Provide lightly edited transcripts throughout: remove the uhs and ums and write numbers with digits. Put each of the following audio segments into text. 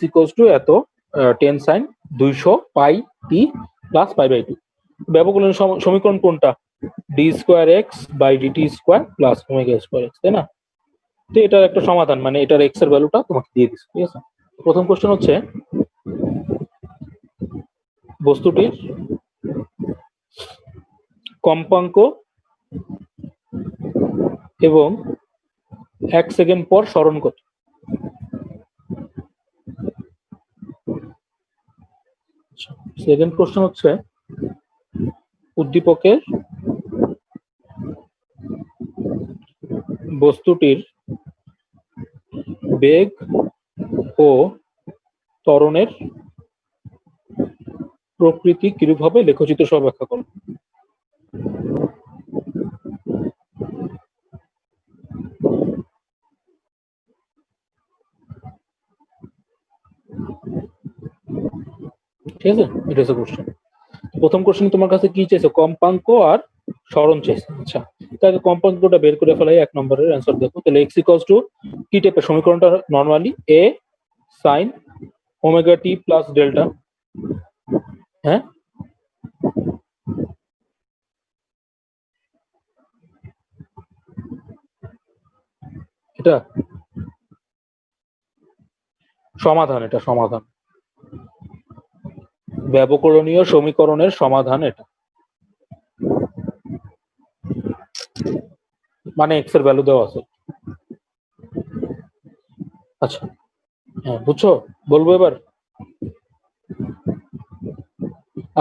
Equals to এত 10 sine 200 pi t plus pi by 2। ব্যবকলনের সমীকরণ কোনটা? D square x by dt square plus omega square x, তাই না? তো এটার একটা সমাধান, মানে এটার এক্স এর ভ্যালুটা তোমাকে দিয়ে দিচ্ছে, ঠিক আছে? প্রথম কোশ্চেন হচ্ছে বস্তুটির কম্পাঙ্ক এবং 1 সেকেন্ড পর স্মরণ কত? সেকেন্ড কোশ্চেন হচ্ছে উদ্দীপকের বস্তুটির বেগ ও ত্বরণের প্রকৃতি কিরূপ হবে লেখচিত্র সহ ব্যাখ্যা করো। ঠিক আছে, এটা হচ্ছে কোশ্চেন। প্রথম কোশ্চেন তোমার কাছে কি চাইছে? কম্পাঙ্ক আর স্মরণ চাইছে। আচ্ছা, তাহলে কম্পাঙ্কটা বের করে ফেলাই, 1 নম্বরের অ্যান্সার দেখো। তাহলে x ইকুয়ালস টু কি টাইপের সমীকরণটা? Normally a sin omega t plus delta. হ্যাঁ, এটা সমাধান, এটা সমাধান, ব্যবকলনীয় সমীকরণের সমাধান এটা, মানে এক্স এর ভ্যালু দেওয়া আছে। আচ্ছা, হ্যাঁ বুঝছো, বলবো এবার।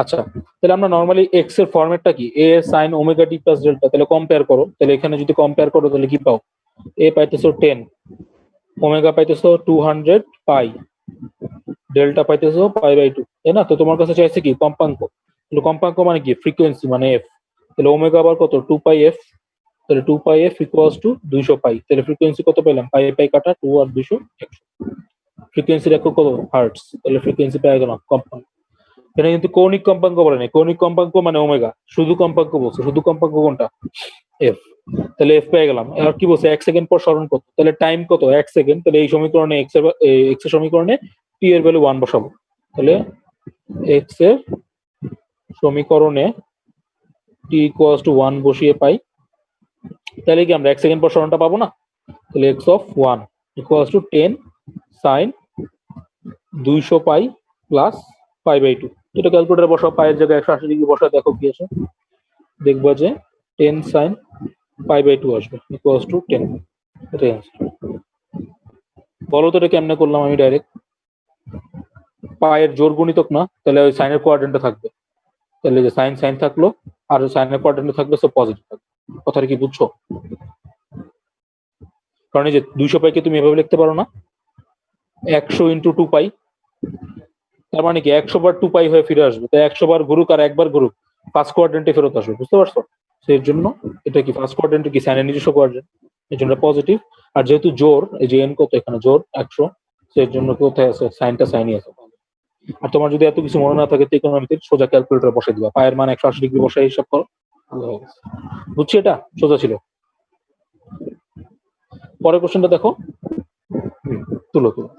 আচ্ছা, তাহলে আমরা নরমালি এক্স এর ফরম্যাটটা কি? A sine omega T plus delta. তাহলে কম্পেয়ার করো, তাহলে এখানে যদি কম্পেয়ার করো তাহলে কি পাও? এ পাইতেছো 10, ওমেগা পাইতেছো 200 পাই, ডেল্টা পাইতেছো পাই বাই 2, তাই না? তো তোমার কাছে চাইছে কি? কম্পাঙ্ক। তাহলে কম্পাঙ্ক মানে কি? ফ্রিকোয়েন্সি, মানে এফ। তাহলে ওমেগা আবার কত? 2 পাই এফ। তাহলে 2 পাই এফ ইকুয়ালস টু 200 পাই। তাহলে ফ্রিকোয়েন্সি কত পেলাম? পাই পাই কাটা 2 আর 200 100। ফ্রিকোয়েন্সির একক কত? হার্টস। তাহলে ফ্রিকোয়েন্সি পেয়ে গেলাম কম্পাঙ্ক। এখানে কিন্তু কৌণিক কম্পাঙ্ক বলে নাই। কৌণিক কম্পাঙ্ক মানে ওমেগা, শুধু কম্পাঙ্ক বলছে। শুধু কম্পাঙ্ক কোনটা? এফ। তাহলে এফ পেয়ে গেলাম। আর কি বলছে? 1 সেকেন্ড পর স্মরণ কত? তাহলে টাইম কত? 1 সেকেন্ড। তাহলে এই সমীকরণে এক্স এর সমীকরণে টি এর ভ্যালু 1 বসাবো। তাহলে এক্স এর সমীকরণে টি ইকুয়ালস টু 1 বসিয়ে পাই। তাহলে কি আমরা 1 সেকেন্ড পর স্মরণটা পাবো না? তাহলে x of 1 equals to 10 sine 200 pi plus pi by 2। এটা ক্যালকুলেটর বসাও, পাইয়ের জায়গায় 180 ডিগ্রি বসাও, দেখো কি আসে। দেখবো যে 10 সাইন পাই বাই 2 আসবে ইকুয়ালস টু 10। এটাই आंसर। বলো তো এটা কেমনে করলাম আমি ডাইরেক্ট? পায়ের জোর গুণিতক না, তাহলে ওই সাইনের কোয়াড্রেন্টে থাকবে। তাহলে যে সাইন সাইন থাকলো, আর সাইনের কোয়াড্রেন্টে থাকবে, সব পজিটিভ থাকবে। কথাটা কি বুঝছো? কারণ এই যে 200 পাইকে তুমি এভাবে লিখতে পারো না, 100 ইন্টু 2 পাই। তার মানে কি 100 বার 2 পাই হয়ে ফিরে আসবে। তাই 100 বার ঘুরুক আর একবার ঘুরুক, ফার্স্ট কোয়াড্রেন্টে ফেরত আসবে। বুঝতে পারছো? সেই জন্য এটা কি ফার্স্ট কোয়াড্রেন্টে কি সাইনের নিজস্ব কোয়াড্রেন্ট, এই জন্য পজিটিভ। আর যেহেতু জোর, এই যে এন কত এখানে জোর 100, সেই জন্য কোথায় আছে? সাইনটা সাইনই আছে। আর তোমার যদি এত কিছু মনে না থাকে, ত্রিকোণমিতির সোজা ক্যালকুলেটর বসাই দিবা, পায়ের মান 180 ডিগ্রি বসাই হিসাব করো, বুঝছি। এটা সোজা ছিল। পরের কোশ্চেনটা দেখো। তুলো তুলো।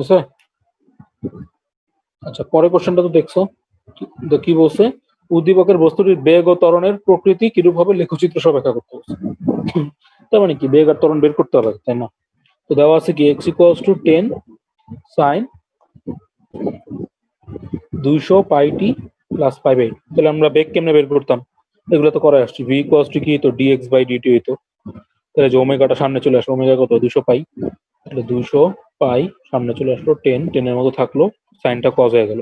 বুঝছো? আচ্ছা, পরের কোশ্চেনটা তো দেখছো, কি বলছে? উদ্দীপকের বস্তুটির বেগ ও ত্বরণের প্রকৃতি কিরূপ হবে লেখচিত্র সহ ব্যাখ্যা করতে বলছে। তার মানে কি, বেগ আর ত্বরণ বের করতে হবে, তাই না? তো দেওয়া আছে কি x equals to 10 sine 200 pi t plus 5/8। তাহলে আমরা বেগ কেমনে বের করতাম? এগুলো তো করে আসছি। v ইকুয়ালস টু কি, তো dx বাই dt হইতো। তাহলে যে ওমেগাটা সামনে চলে আসলো, ওমেগা কত, 200 পাই। তাহলে 200 পাই সামনে চলে আসলো, 10 এর মতো থাকলো, সাইনটা কজ হয়ে গেল।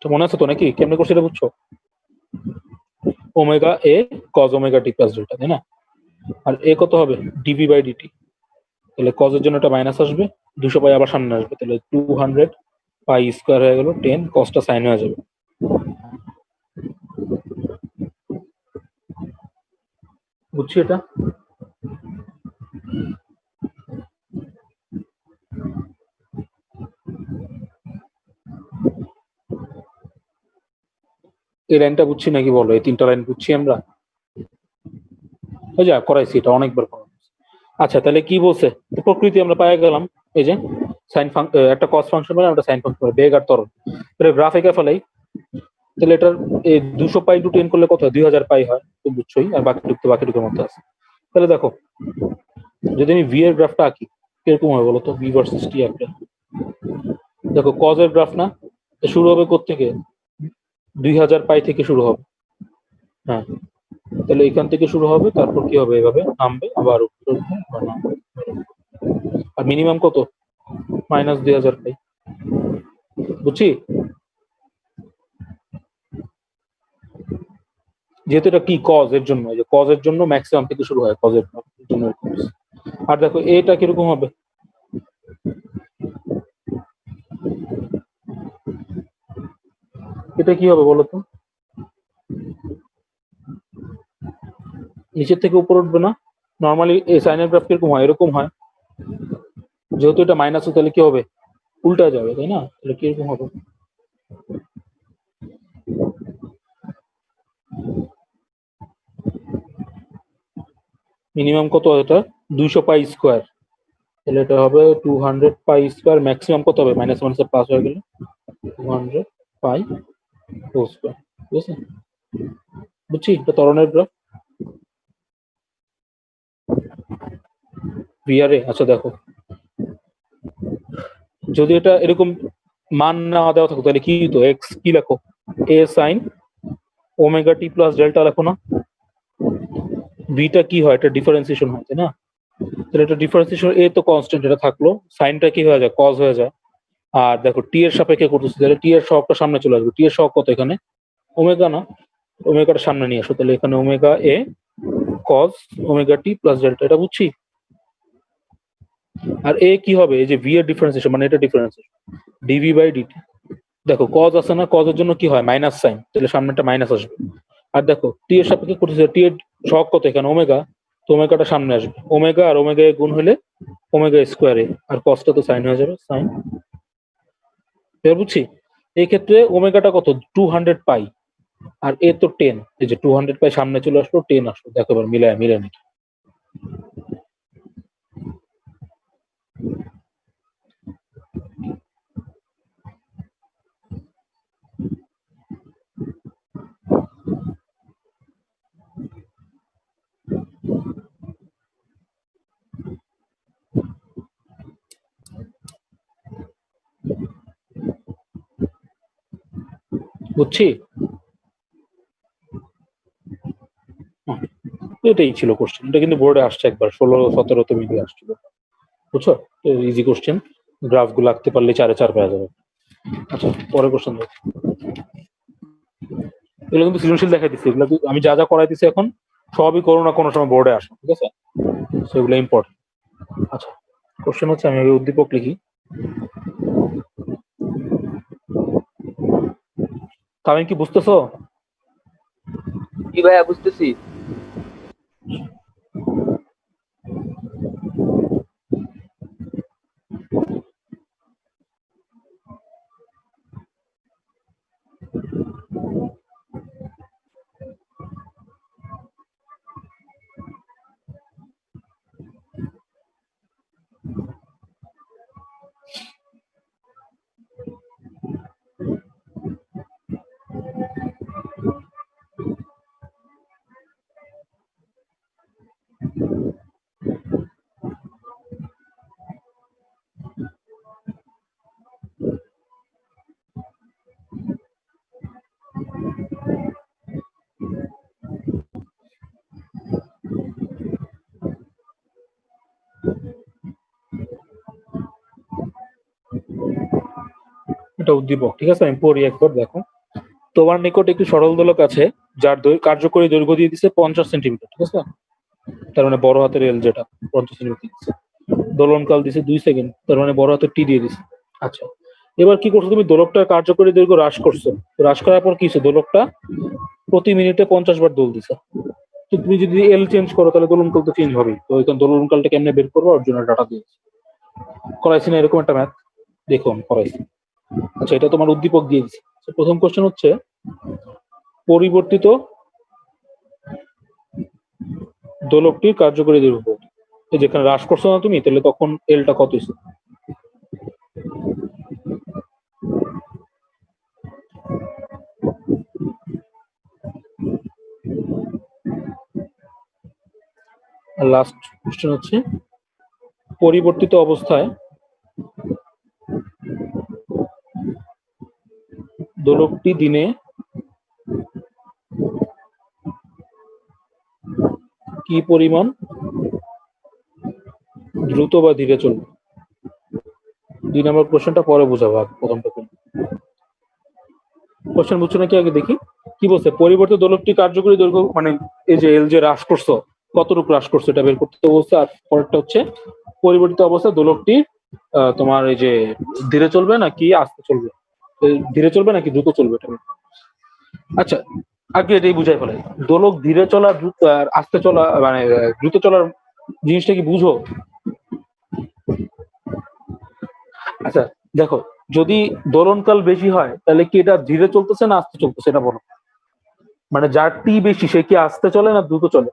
তো মনে আছে তো নাকি কেমনে করছি এটা, বুঝছো? ওমেগা এ cause omega T plus delta, তাই না? আর এ কত হবে, ডিভি বাই ডিটি। তাহলে কজের জন্য এটা মাইনাস আসবে, 200 পাই আবার সামনে আসবে, তাহলে 200 পাই স্কোয়ার হয়ে গেল 10, কজটা সাইন হয়ে যাবে। বুঝছি এটা? এই লাইনটা বুঝছি নাকি বলো? এই 3টা লাইন বুঝছি আমরা? ওই যা করাইছি, এটা অনেকবার করা। আচ্ছা, তাহলে কি বলছে, প্রকৃতি আমরা পাই গেলাম। এই যে সাইন একটা কস ফাংশন মানে একটা সাইন ফাংশন, বেগ আর ত্বরণ। তাহলে গ্রাফ এঁকে ফেলাই। তাহলে এটার এই 200 পাই টু 10 করলে কত হয়, 2000 পাই হয়, তো বুঝছোই। আর বাকিটুকুর মধ্যে আছে। তাহলে দেখো, যদি আমি ভি এর গ্রাফটা আঁকি, কিরকম হবে বলো তো, ভি ভার্সেস টি একটা। দেখো কজ এর গ্রাফ না, শুরু হবে কোত্থেকে, 2000 পাই থেকে শুরু হবে। হ্যাঁ, তাহলে এখান থেকে শুরু হবে, তারপর কি হবে, এভাবে নামবে, আবার উপরে উঠবে, আবার নামবে। আর মিনিমাম কত, -2000 পাই। বুঝছি? যেহেতু এটা কি কজ এর জন্য, এই যে কজ এর জন্য ম্যাক্সিমাম থেকে শুরু হয়, কজ এর জন্য এরকম হচ্ছে। আর দেখো এটা কিরকম হবে, এটা কি হবে বলো তো, নিচের থেকে উপর উঠবে না? নর্মালি এই সাইনের গ্রাফ কিরকম হয়, এরকম হয়। যেহেতু এটা মাইনাস, তাহলে কি হবে, উল্টা যাবে, তাই না? তাহলে কিরকম হবে, মিনিমাম কত এটা, 200 পাই স্কোয়ার। তাহলে এটা হবে 200 পাই স্কোয়ার, ম্যাক্সিমাম কত হবে, মাইনাস মাইনাসে প্লাস হয়ে গেল, 200 পাই হোল স্কোয়ার। ঠিক আছে? বুঝছি, এটা ত্বরণের গ্রাফ ভিআরএ। আচ্ছা দেখো, যদি এটা এরকম মান না দেওয়া থাকতো, তাহলে কি হতো, এক্স কি লেখো, এ sine omega T plus delta লেখো না। বিটা কি হয়, এটা ডিফারেন্সিয়েশন হয়, তাই না? তাহলে এটা ডিফারেন্সিয়েশন, এ তো কনস্ট্যান্ট, এটা থাকলো, সাইনটা কি হয়ে যায়, কজ হয়ে যায়। আর দেখো টি এর সাপেক্ষে করতেছি, তাহলে টি এর সহগটা সামনে চলে আসবে। টি এর সহগ কত এখানে, ওমেগা না, ওমেগাটা সামনে নিয়ে আসো, তাহলে এখানে ওমেগা এ cause omega T plus delta, এটা বুঝছি। আর এ কি হবে, এই যে ভি এর ডিফারেন্সিয়েশন, মানে এটা ডিফারেন্সিয়েশন, ডিভি বাই ডিটি। দেখো কজ আছে না, কজের জন্য কি হয়, মাইনাস সাইন, তাহলে সামনে একটা মাইনাস আসবে। আর দেখো টি এর সাপেক্ষে করতেছে, টি এর সহগ কত এখানে, ওমেগা, তো ওমেগাটা সামনে আসবে, ওমেগা আর ওমেগা এ গুণ হলে ওমেগা স্কোয়ার এ, আর কজটা তো সাইন হয়ে যাবে, সাইন। এবার বুঝছি। এই ক্ষেত্রে ওমেগাটা কত, 200 পাই, আর এ তো 10, এই যে 200 পাই সামনে চলে আসলো, 10 আসলো। দেখো এবার মিলায় মিলে নাকি। বুঝছি। হুম, এটাই ছিল কোশ্চেন, এটা কিন্তু বোর্ডে আসছে একবার, 16-17 মিলিয়ে আসছিল। বুঝছো? ইজি কোশ্চেন, গ্রাফ গুলো আঁকতে পারলে 4-4 পাওয়া যাবে। আচ্ছা, পরের কোশ্চেন। এগুলো কিন্তু সৃজনশীল দেখাই দিচ্ছি, এগুলো আমি যা যা করাই দিচ্ছি এখন সবই করো না, কোনো সময় বোর্ডে আসে, ঠিক আছে? সেগুলো ইম্পর্টেন্ট। আচ্ছা, কোশ্চেন হচ্ছে, আমি আগে উদ্দীপক লিখি। তাহলে কি বুঝতেছো? জি ভাইয়া, বুঝতেছি। এটা উদ্দীপক, ঠিক আছে? আমি পড়ি একবার, দেখো। তোমার নিকট একটি সরল দোলক আছে যার কার্যকরী দৈর্ঘ্য দিয়ে দিচ্ছে 50 সেন্টিমিটার, ঠিক আছে? তার মানে বড় হাতের এল যেটা 50 সেন্টিমিটার দিচ্ছে। দোলনকাল দিছে 2 সেকেন্ড, তার মানে বড় হাতের টি দিয়ে দিছে। আচ্ছা, এবার কি করছো তুমি? দোলকটার কার্যকরী দৈর্ঘ্য হ্রাস করছো। হ্রাস করার পর কি হচ্ছে? দোলকটা প্রতি মিনিটে 50 বার দোল দিছে। তো তুমি যদি এল চেঞ্জ করো তাহলে দোলনকাল তো চেঞ্জ হবেই। তো ওইখানে দোলনকালটা কেমনে বের করবো ওর জন্য ডাটা দিয়েছি। করাইছি না এরকম একটা ম্যাথ? দেখুন করাইছি। আচ্ছা, এটা তোমার উদ্দীপক দিয়ে দিচ্ছি। প্রথম কোশ্চেন হচ্ছে পরিবর্তিত দোলকটির কার্যকরী দৈর্ঘ্য। এই যেখানে হ্রাস করছো না তুমি, তাহলে তখন এলটা কত হচ্ছে? আর লাস্ট কোশ্চেন হচ্ছে পরিবর্তিত অবস্থায় দোলকটি দিনে কি পরিমাণ দ্রুত বা ধীরে চলবে? 2 নম্বর কোশ্চেনটা পরে বোঝাবো, প্রথমটা কোশ্চেন বুঝছো নাকি আগে দেখি। কি বলছে? পরিবর্তিত দোলকটি কার্যকরী দৈর্ঘ্য, মানে এই যে এল যে হ্রাস করছো, কতটুকু হ্রাস করছো এটা বের করতে বলছে। আর পরেরটা হচ্ছে পরিবর্তিত অবস্থায় দোলকটি তোমার এই যে ধীরে চলবে নাকি আস্তে চলবে, ধীরে চলবে নাকি দ্রুত চলবে এটা। আচ্ছা, আগে এটাই বুঝাই ফেলাই। দোলক ধীরে চলা আর আস্তে চলা মানে দ্রুত চলার জিনিসটা কি বুঝো? আচ্ছা দেখো, যদি দোলনকাল বেশি হয় তাহলে কি এটা ধীরে চলতেছে না আস্তে চলতেছে এটা বলো। মানে যার টি বেশি সে কি আস্তে চলে না দ্রুত চলে?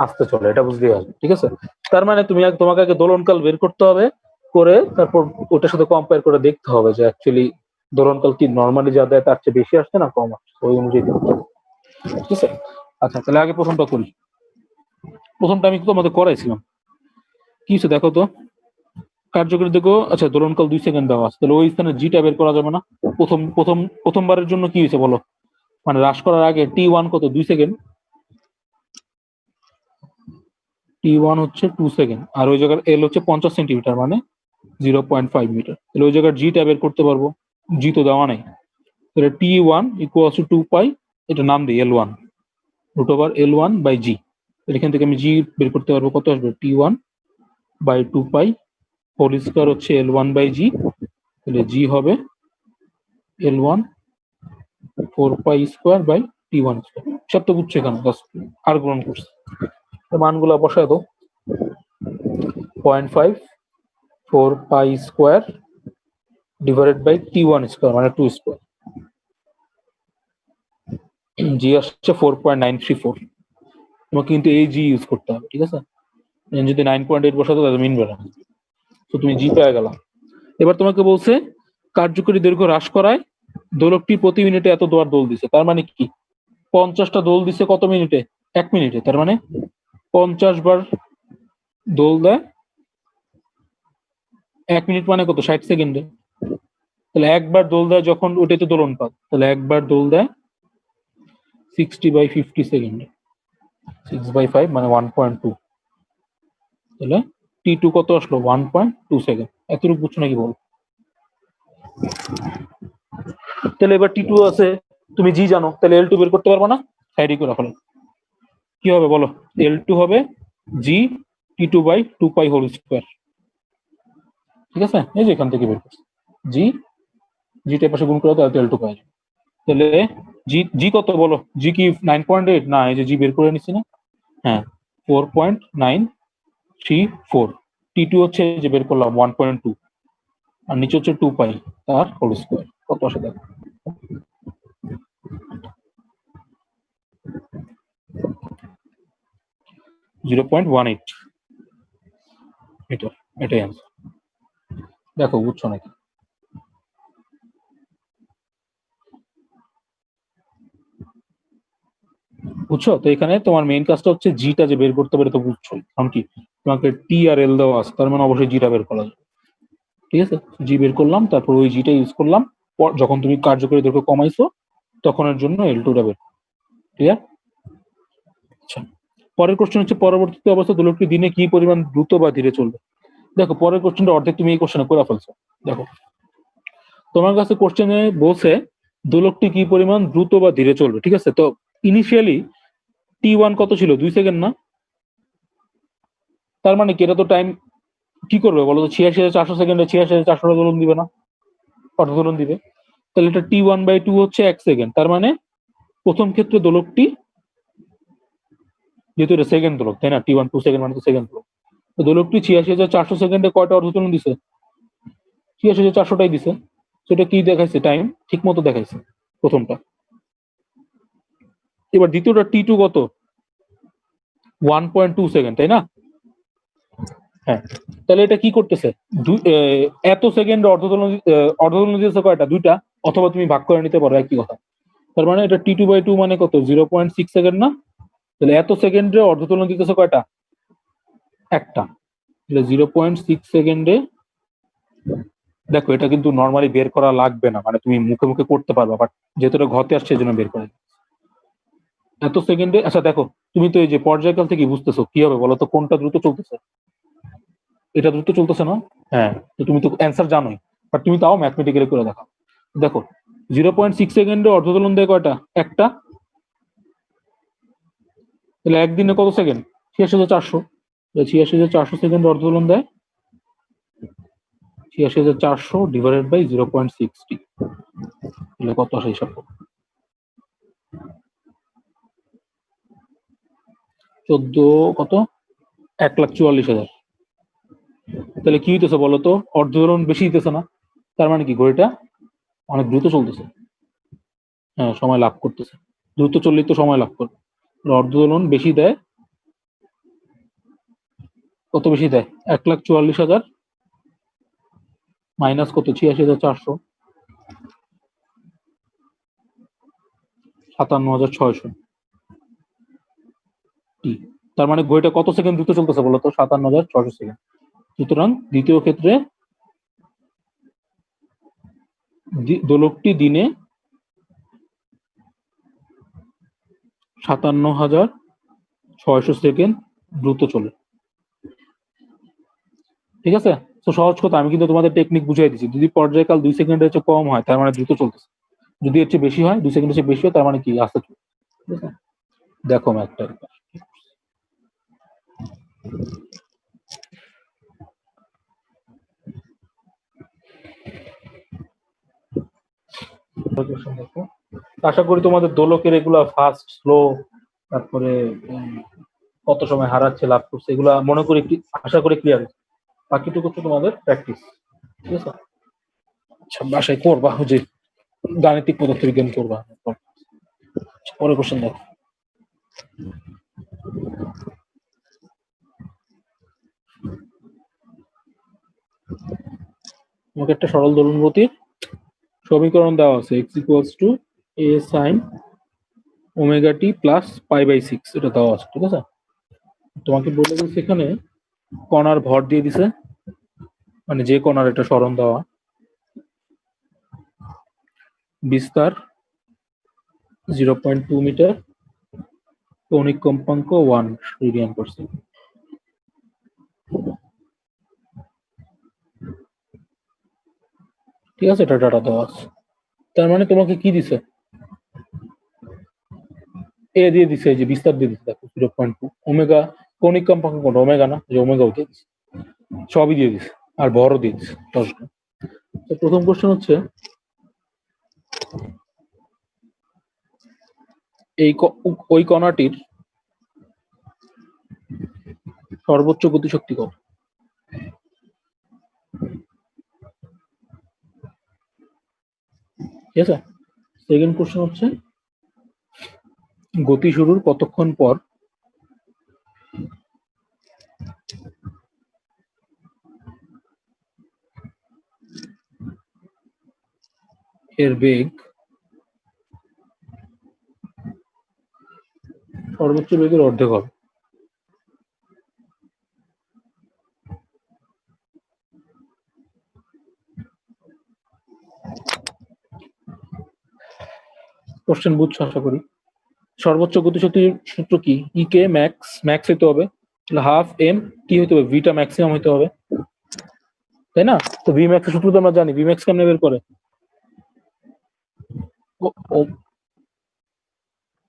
আস্তে চলে, এটা বুঝতেই হবে, ঠিক আছে? তার মানে তোমাকে আগে দোলনকাল বের করতে হবে, করে তারপর ওটার সাথে কম্পেয়ার করে দেখতে হবে যে অ্যাকচুয়ালি দোলনকাল কি নর্মালি যা দেয় তার চেয়ে বেশি আসছে না কম আসছে, ওই অনুযায়ী দেখতে হবে, ঠিক আছে? আচ্ছা, তাহলে আগে প্রথমটা করি। প্রথমটা আমি তোমাদের করাইছিলাম। কি হচ্ছে দেখো তো, কার্যকরী দেখো। আচ্ছা, দোলনকাল 2 সেকেন্ড দেওয়া আছে, তাহলে ওই স্থানে জিটা বের করা যাবে না? প্রথমবারের জন্য কি হয়েছে বলো? মানে হ্রাস করার আগে T1 কত? 2 সেকেন্ড। T1 হচ্ছে 2 সেকেন্ড, আর ওই জায়গার এল হচ্ছে 50 সেন্টিমিটার, মানে 0.5 মিটার। তাহলে ওই জায়গার জিটা বের করতে পারবো। জি তো দেওয়া নেই, তাহলে T1 ইকুয়ালস টু 2 পাই, এটা নাম দিই L1, √L1/G। এখান থেকে আমি জি বের করতে পারবো, কত আসবে? T1/2 পাই হোল স্কয়ার হচ্ছে L1/G। তাহলে জি হবে L1 4 পাই স্কোয়ার/T1 স্কোয়ার। সব তো বুঝছো, এখানে আর গ্রহণ করছে। মানগুলা বসায় দাও। 0.5 4 পাই স্কোয়ার / T1 স্কোয়ার মানে 2 স্কোয়ার। জি আসছে 4.934। তোমাকে কিন্তু এই জি ইউজ করতে হবে, ঠিক আছে? যদি 9.8 বসাতো তাহলে মিনবে না। তো তুমি জি পেয়ে গেলাম। এবার তোমাকে বলছে কার্যকরী দৈর্ঘ্য হ্রাস করায় দোলকটি প্রতি মিনিটে এত বার দোল দিছে। তার মানে কি? 50টা দোল দিছে কত মিনিটে? 1 মিনিটে। তার মানে 50 বার দোল দেয় 1 মিনিট, মানে কত? 60 সেকেন্ডে। তাহলে একবার দোল দেয় যখন, ওটাই তো দোলন পাত, তাহলে একবার দোল দেয় 60/50 সেকেন্ডে। 6/5 মানে 1.2। তাহলে T2 কত আসলো? 1.2 সেকেন্ড। এতটুকু বুঝছো নাকি বল? তাহলে এবার T2 আছে, তুমি জি জানো, তাহলে L2 বের করতে পারবো না? সাইডে করে ফেলো। কি হবে বলো? L2 হবে জি T2/2 পাই হোল স্কোয়ার, ঠিক আছে? এই যে এখান থেকে বের করছি, জি জিটার পাশে গুণ করে তাহলে L2 পাই। তাহলে জি জি কত বলো? জি কি 9.8? না, এই যে জি বের করে নিচ্ছি না। হ্যাঁ, 4.934। T2 হচ্ছে যে বের করলাম 1.2, আর নিচে হচ্ছে 2 পাই তার হোল স্কোয়ার। কত আসে দেখো? 0.18 মিটার। এটাই আনসার। দেখো বুঝছো নাকি? বুঝছো তো? এখানে তোমার মেইন কাজটা হচ্ছে জিটা যে বের করতে পারে, তো বুঝছোই। কারণ কি, তোমাকে টি আর এল দেওয়া আছে, তার মানে অবশ্যই জিটা বের করা যাবে, ঠিক আছে? জি বের করলাম, তারপর ওই জিটা ইউজ করলাম যখন তুমি কার্যকরী দৈর্ঘ্য কমাইছো তখনের জন্য L2টা বের। ক্লিয়ার? আচ্ছা, পরের কোশ্চেন হচ্ছে পরবর্তী অবস্থা দোলকটি দিনে কি পরিমাণ দ্রুত বা ধীরে চলবে। দেখো পরের কোশ্চেনটা অর্ধেক তুমি এই কোশ্চেনে করে ফেলছো। দেখো তোমার কাছে কোশ্চেনে বলছে দোলকটি কি পরিমাণ দ্রুত বা ধীরে চলবে, ঠিক আছে? তো ইনিশিয়ালি T1 কত ছিল, 2 সেকেন্ড না? তার মানে কি, এটা তো টাইম কি করবে বলো তো, 86,400 সেকেন্ডে 86,400 দোলন দিবে না, অর্ধদোলন দিবে। তাহলে এটা T1/2 হচ্ছে 1 সেকেন্ড। তার মানে প্রথম ক্ষেত্রে দোলকটি, যেহেতু এটা সেকেন্ড দোলক তাই না, T1 2 সেকেন্ড মানে তো সেকেন্ড দোলক, তো দোলকটি 86,400 সেকেন্ডে কয়টা অর্ধদোলন দিছে? 86,400টাই দিছে। সেটা কি দেখাইছে, টাইম ঠিক মতো দেখাইছে প্রথমটা। এবার দ্বিতীয়টা T2 কত, 1.2 সেকেন্ড, তাই না? হ্যাঁ, তাহলে এটা কি করতেছে, এত সেকেন্ড অর্ধদোলন দিতেছে কয়টা, দুইটা, অথবা তুমি ভাগ করে নিতে পারো, একই কথা। তার মানে এটা T2/2 মানে কত, 0.6 সেকেন্ড না? তাহলে এত সেকেন্ডে অর্ধদোলন দিতেছে কয়টা, একটা। তাহলে 0.6 সেকেন্ডে, দেখো এটা কিন্তু নর্মালি বের করা লাগবে না, মানে তুমি মুখে মুখে করতে পারবা, বাট যেহেতু এটা ঘতে আসছে এই জন্য বের করে। এত সেকেন্ডে, আচ্ছা দেখো, তুমি তো এই যে পর্যায়কাল থেকে বুঝতেছো কি হবে বলো তো, কোনটা দ্রুত চলতেছে? এটা দ্রুত চলতেছে না? হ্যাঁ, তো তুমি তো অ্যান্সার জানোই, বাট তুমি তাও ম্যাথমেটিক্যালি করে দেখো। দেখো 0.6 সেকেন্ডে অর্ধদোলন দেয় কয়টা, একটা। তাহলে একদিনে কত সেকেন্ড, 86,400। 86,400 সেকেন্ড অর্ধদোলন দেয়, 86,400 ডিভাইডেড বাই 0.60, তাহলে কত আসে হিসাব করো। 14 কত, 1,44,000। তাহলে কি হইতেছে বলতো, অর্ধদোলন বেশি দিতেছে না? তার মানে কি, ঘড়িটা অনেক দ্রুত চলতেছে। হ্যাঁ, সময় লাভ করতেছে, দ্রুত চললেই তো সময় লাভ করবে। অর্ধদোলন বেশি দেয়, কত বেশি দেয়, 1,44,000 মাইনাস কত, 86,400, 57,600 টি। তার মানে ঘড়িটা কত সেকেন্ড দ্রুত চলতেছে বলতো, 57,600 সেকেন্ড। সুতরাং দ্বিতীয় ক্ষেত্রে দোলকটি দিনে 57,600 সেকেন্ড দ্রুত চলে, ঠিক আছে? তো সহজ কথা, আমি কিন্তু তোমাদের টেকনিক বুঝাই দিচ্ছি। যদি পর্যায়কাল 2 সেকেন্ডের চেয়ে কম হয় তার মানে দ্রুত চলতেছে, যদি এর চেয়ে বেশি হয়, 2 সেকেন্ডের চেয়ে বেশি হয়, তার মানে কি, আস্তে চলছে। ঠিক আছে, দেখো ম্যাথটা। দেখো, আশা করি তোমাদের দোলকের এগুলা ফাস্ট স্লো, তারপরে কত সময় হারাচ্ছে লাভ করছে, এগুলা মনে করি আশা করি ক্লিয়ার। বাকিটুকু হচ্ছে তোমাদের প্র্যাকটিস, ঠিক আছে? আচ্ছা, বাসায় করবা, যে গাণিতিক পদার্থবিজ্ঞান করবা। পরে কোশ্চেন দেখো। তোমাকে একটা সরল দোলন গতির সমীকরণ দেওয়া আছে, x equals to a sine omega T plus π/6, এটা দেওয়া আছে, ঠিক আছে? তোমাকে বলে দিচ্ছে এখানে কণার ভর দিয়ে দিছে, মানে যে কণার একটা সরণ দেওয়া, বিস্তার 0.2 মিটার, কৌণিক কম্পাঙ্ক 1 রেডিয়ান পার সেকেন্ড। ঠিক আছে, এটা ডাটা দেওয়া আছে। তার মানে তোমাকে কি দিছে, এ দিয়ে দিছে, এই যে বিস্তার দিয়ে দিছে, দেখো 0.2, ওমেগা কৌণিক কম্পাঙ্ক কোনটা, ওমেগা না, যে ওমেগাও দিয়ে দিছে, সবই দিয়ে দিছে, আর ভরও দিয়ে দিছে 10 গ্রাম। তো প্রথম কোশ্চেন হচ্ছে, এই ওই কণাটির সর্বোচ্চ গতিশক্তি কত? ঠিক আছে, সেকেন্ড কোশ্চেন হচ্ছে, গতি শুরুর কতক্ষণ পর এর বেগ সর্বোচ্চ বেগের অর্ধেক হবে? কোশ্চেন বুঝছো আশা করি। সর্বোচ্চ গতিশক্তির সূত্র কি, ই কে ম্যাক্স, ম্যাক্স হইতে হবে, হাফ এম কি হইতে হবে, ভিটা ম্যাক্সিমাম হইতে হবে, তাই না? তো ভি ম্যাক্স এর সূত্র তো আমরা জানি, ভি ম্যাক্স কেমনে বের করে,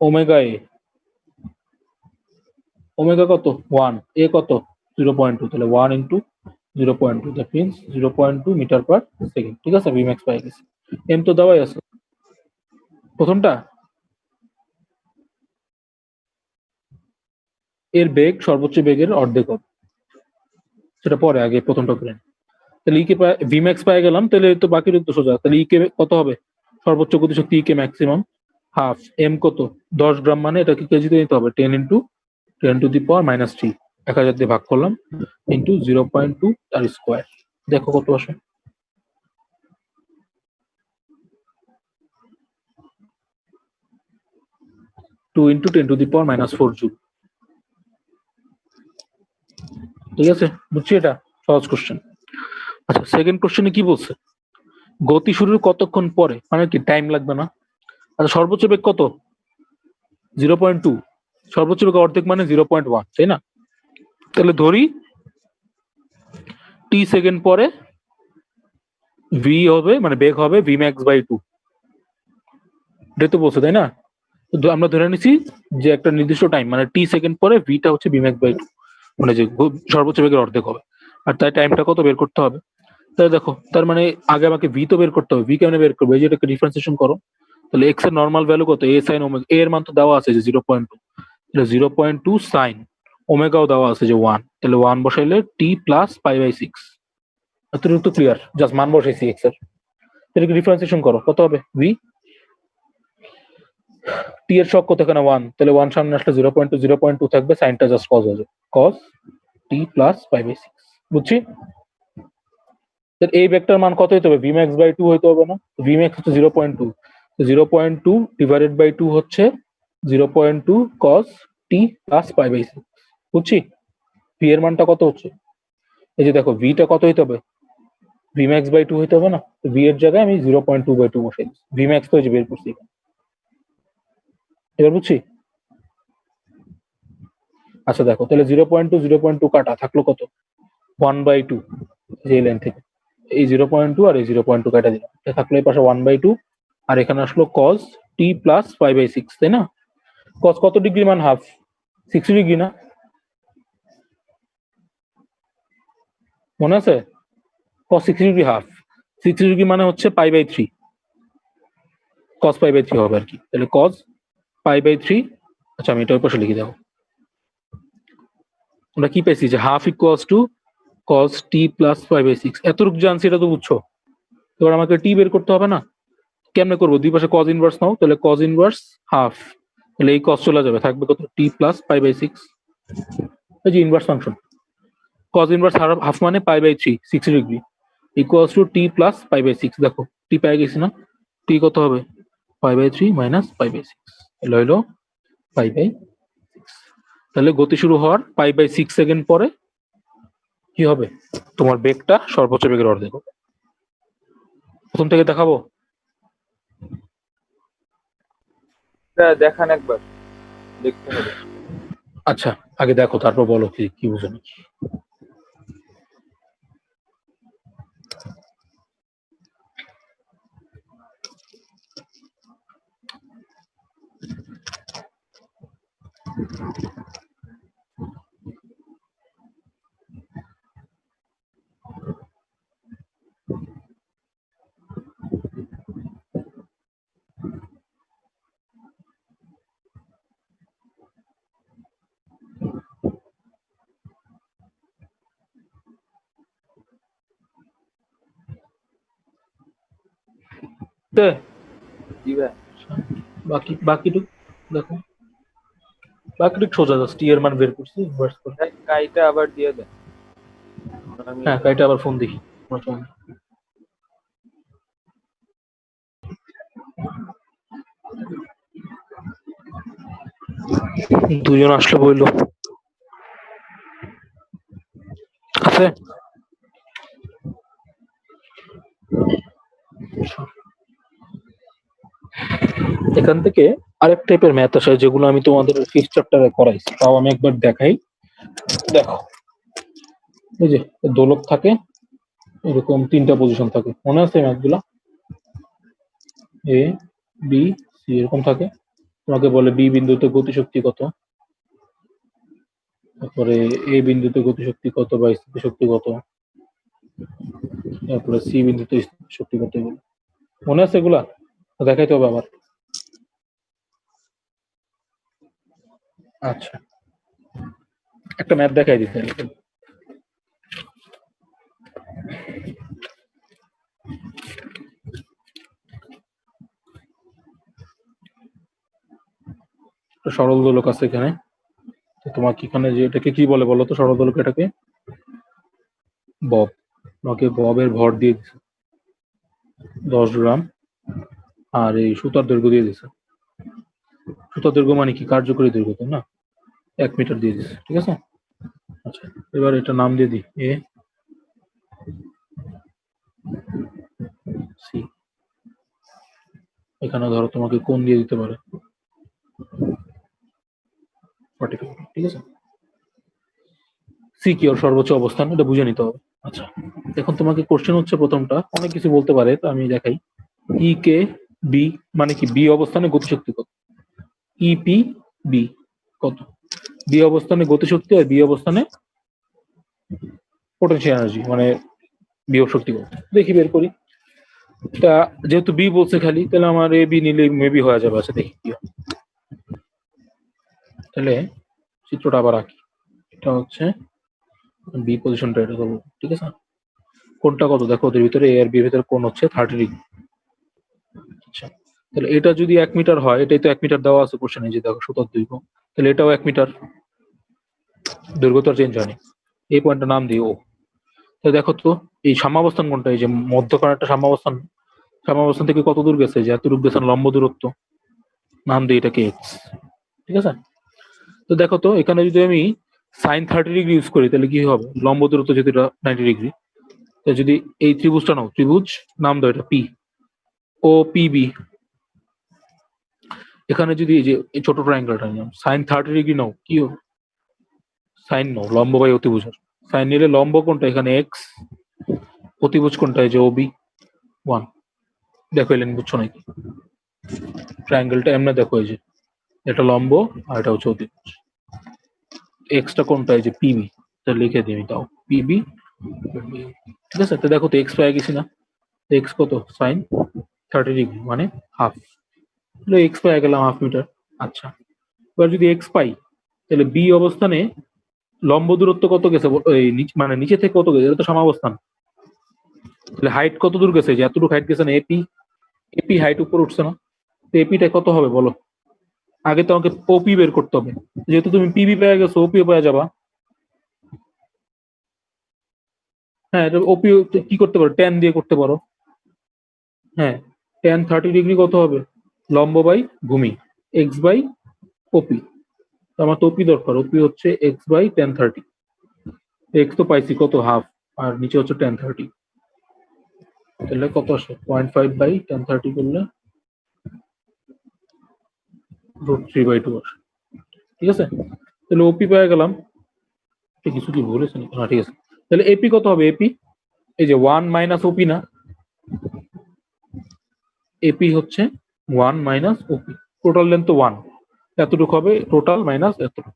ওমেগা এ, ওমেগা কত 1, এ কত 0.2, তাহলে 1 into 0.2, that means 0.2 metre per second. ঠিক আছে, ভি ম্যাক্স পাই গেছে। এম তো দেওয়াই আছে প্রথমটা, এর বেগ সর্বোচ্চ বেগের অর্ধেক হবে, সেটা পরে, আগে প্রথমটা করে নিই। তাহলে ই কে ভি ম্যাক্স পাই গেলাম, তাহলে তো বাকি তো সোজা। তাহলে ই কে কত হবে, সর্বোচ্চ গতিশক্তি ই কে ম্যাক্সিমাম হাফ এম কত 10 গ্রাম, মানে এটাকে কেজিতে নিতে হবে 10 ইন্টু 10⁻³ 1000 দিয়ে ভাগ করলাম ইন্টু 0.2 তার স্কোয়ার। দেখো কত আসে, 2 ইন্টু 10⁻⁴ জুল। ঠিক আছে, বুঝছি, এটা সহজ কোশ্চেন। আচ্ছা, সেকেন্ড কোশ্চেনে কি বলছে, গতি শুরুর কতক্ষণ পরে, মানে কি টাইম লাগবে না। আচ্ছা, সর্বোচ্চ বেগ কত 0.2, সর্বোচ্চ বেগ অর্ধেক মানে 0.1, তাই না। তাহলে ধরি টি সেকেন্ড পরে ভি হবে, মানে বেগ হবে ভি ম্যাক্স বাই 2, এটা তো বলছে তাই না। তো আমরা ধরে নিছি যে একটা নির্দিষ্ট টাইম, মানে টি সেকেন্ড পরে ভিটা হচ্ছে ভি ম্যাক্স বাই 2, মানে যে সর্বোচ্চ বেগের অর্ধেক হবে। আর তাই টাইমটা কত বের করতে হবে। তাহলে দেখো, তার মানে আগে আমাকে ভি তো বের করতে হবে। ভি কেমনে বের করবে, এই যে এটাকে ডিফারেন্সিয়েশন করো। তাহলে এক্স এর নর্মাল ভ্যালু কত, এ সাইন ওমেগা, এর মান তো দেওয়া আছে যে 0.2, তাহলে 0.2 সাইন ওমেগাও দেওয়া আছে যে 1, তাহলে 1 বসাইলে টি প্লাস π/6। এতটুকু তো ক্লিয়ার, জাস্ট মান বসাইছি এক্স এর। এটাকে ডিফারেন্সিয়েশন করো, কত হবে ভি, টি এর শক কত এখানে 1, তাহলে 1 সামনে আসলে 0.2 থাকবে, সাইনটা জাস্ট কজ হয়ে যাবে, কজ টি প্লাস π/6। বুঝছি। এই ভেক্টর মান কত হইতে হবে, ভি ম্যাক্স বাই 2 হইতে হবে না। ভি ম্যাক্স হচ্ছে 0.2, 0.2 ডিভাইডেড বাই 2 হচ্ছে 0.2 কজ টি প্লাস π/6। বুঝছি। ভি এর মানটা কত হচ্ছে, এই যে দেখো ভিটা কত হইতে হবে, ভি ম্যাক্স বাই 2 হইতে হবে না। ভি এর জায়গায় আমি 0.2/2 বসাই দিচ্ছি, ভি ম্যাক্স তো এই যে বের করছি এখানে। এবার বুঝছি। আচ্ছা দেখো, তাহলে 0.2 কাটা থাকলো কত 1/2, যে লাইন থেকে এই 0.2 আর এই 0.2 কাটা দিলাম, থাকলো এই পাশে 1/2, আর এখানে আসলো কজ টি প্লাস π/6, তাই না। কজ কত ডিগ্রি মান, হাফ 60 ডিগ্রি না, মনে আছে। কজ 60 ডিগ্রি হাফ, 60 ডিগ্রি মানে হচ্ছে π/3, কজ π/3 হবে আর কি। তাহলে কজ π/3, আচ্ছা আমি এটা ওই পাশে লিখে দেবো। আমরা কি পেয়েছি যে half equals to cos T plus π/6, এতটুকু জানছি, এটা তো বুঝছো। এবার আমাকে টি বের করতে হবে না, কেমনে করবো, দুই পাশে কজ ইনভার্স নাও, তাহলে কজ ইনভার্স হাফ, তাহলে এই কজ চলে যাবে, থাকবে কত টি প্লাস π/6, এই যে inverse function, cos inverse half মানে π/3 60 degree equals to T plus π/6। দেখো টি পাই গেছি না, টি কত হবে π/3 মাইনাস π/6, এলো হইলো π/6। তাহলে গতি শুরু হওয়ার π/6 সেকেন্ড পরে কি হবে, তোমার বেগটা সর্বোচ্চ বেগের অর্ধেক হবে। প্রথম থেকে দেখাবো, দেখান একবার, দেখতে হবে। আচ্ছা আগে দেখো তারপর বলো কি কি বুঝো নাকি। জি ভাই, বাকিটুক দেখো, বাকিটুক সোজা, জাস্ট টি এর মান বের করছি ইনভার্স করে। কাইটা আবার দিয়ে দেন। হ্যাঁ কাইটা আবার ফোন দেখি। দুজন আসলে বললো আছে, এখান থেকে আরেক টাইপের ম্যাথ আসে যেগুলো আমি তোমাদের ফিফথ চ্যাপ্টারে করাইছি, তাও আমি একবার দেখাই। দেখো এই যে দোলক থাকে, এরকম 3টা পজিশন থাকে, মনে আছে ম্যাথগুলো, এ বি সি এরকম থাকে। তোমাকে বলে বি বিন্দুতে গতিশক্তি কত, তারপরে এ বিন্দুতে গতিশক্তি কত বা স্থিতিশক্তি কত, তারপরে সি বিন্দুতে স্থিতিশক্তি কত, এগুলো মনে আছে এগুলা? দেখাইতে হবে আবার। আচ্ছা, একটা ম্যাথ দেখাই দিতে। সরল দোলক আছে এখানে, তো তোমাকে এখানে যে এটাকে কি বলে বলো তো, সরল দোলক এটাকে বব। তোমাকে ববের ভর দিয়ে দিছে 10 গ্রাম, আর এই সুতার দৈর্ঘ্য দিয়ে দিছে। সুতার দৈর্ঘ্য মানে কি, কার্যকরী দৈর্ঘ্য, তাই না? 1 মিটার দিয়ে দিছে, ঠিক আছে। আচ্ছা, এবার এটা নাম দিয়ে দিই এ সি। এখানে ধরো তোমাকে কোণ দিয়ে দিতে পারে 45, ঠিক আছে। সি কি ওর সর্বোচ্চ অবস্থান, এটা বুঝে নিতে হবে। আচ্ছা, এখন তোমাকে কোশ্চেন হচ্ছে প্রথমটা, অনেক কিছু বলতে পারে, তো আমি দেখাই। ই কে বি মানে কি, বি অবস্থানে গতিশক্তি কত, ইপি বি কত, বি অবস্থানে গতিশক্তি আর বি অবস্থানে পোটেনশিয়াল এনার্জি মানে বিভব শক্তি কত, দেখি বের করি। তা যেহেতু বি বলছে খালি, তাহলে আমার এ বি নিলে মেবি হয়ে যাবে। আচ্ছা দেখি কি হয়। তাহলে চিত্রটা আবার আঁকি। এটা হচ্ছে বি পজিশনটা, এটা ধরবো, ঠিক আছে। কোনটা কত দেখো, ওদের ভিতরে এ আর বি এর ভিতরে কোণ হচ্ছে 30 ডিগ্রি। আচ্ছা, তাহলে এটা যদি 1 মিটার হয়, এটাই তো 1 মিটার দেওয়া আছে কোশ্চেনে, যে দেখো সুতার দৈর্ঘ্য, তাহলে এটাও 1 মিটার, দৈর্ঘ্য তো আর চেঞ্জ হয়নি। এই পয়েন্টটা নাম দিই ও। তাহলে দেখো তো এই সাম্যাবস্থান কোনটা, এই যে মধ্যখানে একটা সাম্যাবস্থান, সাম্যাবস্থান থেকে কত দূর গেছে, যে এতটুকু গেছে লম্ব দূরত্ব, নাম দিই এটাকে এক্স, ঠিক আছে। তো দেখো তো এখানে যদি আমি সাইন 30 ডিগ্রি ইউজ করি, তাহলে কি হবে, লম্ব দূরত্ব যেহেতু এটা 90 ডিগ্রি, তো যদি এই ত্রিভুজটা নাও, ত্রিভুজ নাম দাও এটা পি, ও পি বি। এখানে যদি এই যে এই ছোট ট্রায়াঙ্গেলটা নিলাম, সাইন 30 ডিগ্রি নাও, কি হবে, সাইন নাও, লম্ব বাই অতিভুজের সাইন নিলে লম্ব কোনটা, এখানে এক্স, অতিভুজ কোনটা, এই যে ওবি 1। দেখো এলেন, বুঝছো নাকি? ট্রায়াঙ্গেলটা এমনি দেখো, এই যে এটা লম্ব আর এটা হচ্ছে অতিভুজ। এক্সটা কোনটা, এই যে পিবি, তা লিখে দিই তাও পিবি, ঠিক আছে। তো দেখো তো এক্স পেয়ে গেছি না, এক্স কত, সাইন 30 ডিগ্রি মানে হাফ, এক্স পেয়ে গেলাম 1/2 মিটার। আচ্ছা, এবার যদি এক্স পাই, তাহলে বি অবস্থানে লম্ব দূরত্ব কত গেছে, এই মানে নিচে থেকে কত গেছে, এটা তো সমাবস্থান, তাহলে হাইট কত দূর গেছে, যে এতটুকু হাইট গেছে না, এপি, এপি হাইট উপর উঠছে না, তো এপিটা কত হবে বলো। আগে তো আমাকে ওপি বের করতে হবে, যেহেতু তুমি পিবি পেয়ে গেছো, ওপিও পেয়ে যাবা। হ্যাঁ, এটা ওপি কি করতে পারো, ট্যান দিয়ে করতে পারো। হ্যাঁ, ট্যান 30 ডিগ্রি কত হবে, লম্ব বাই ভূমি, এক্স বাই ওপি। আমার তো ওপি দরকার, ওপি হচ্ছে এক্স বাই ট্যান 30, এক্স তো পাইছি কত, হাফ, আর নিচে হচ্ছে ট্যান 30, তাহলে কত আসে, 0.5/tan30 করলে √3/2 আসে, ঠিক আছে। তাহলে ওপি পেয়ে গেলাম, কিছু কি বলেছে নাকি, না ঠিক আছে। তাহলে এপি কত হবে, এপি এই যে 1 - ওপি না, এপি হচ্ছে 1 - ওপি, টোটাল লেন্থ তো 1, এতটুকু হবে টোটাল মাইনাস এতটুকু,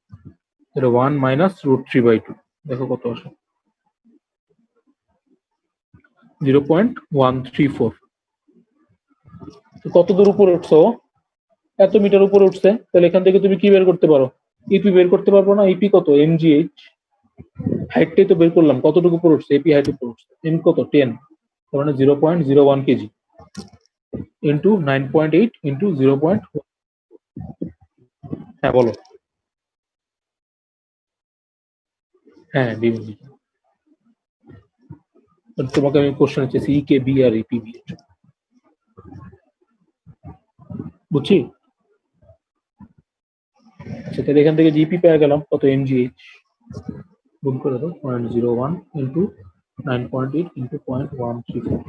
তাহলে 1 - √3/2, দেখো কত আসে, 0.134। কত দূর উপরে উঠছো, এত মিটার উপরে উঠছে, তাহলে এখান থেকে তুমি কি বের করতে পারো, ইপি বের করতে পারবো না, ইপি কত, এমজিএইচ, হাইটটাই তো বের করলাম, কতটুকু উপরে উঠছে, এপি হাইট উপরে উঠছে, এম কত 10, তার মানে 0.01 কেজি ইন্টু 9.8 ইন্টু 0. হ্যাঁ বলো। হ্যাঁ ডিম, তোমাকে আমি কোশ্চেন চেয়েছি ই কে বি আর ইপি বি, বুঝছি। আচ্ছা, তাহলে এখান থেকে জিপি পেয়ে গেলাম কত, এমজিএইচ, গুণ করে দাও 0.01 ইন্টু 9.8 ইন্টু 0.134,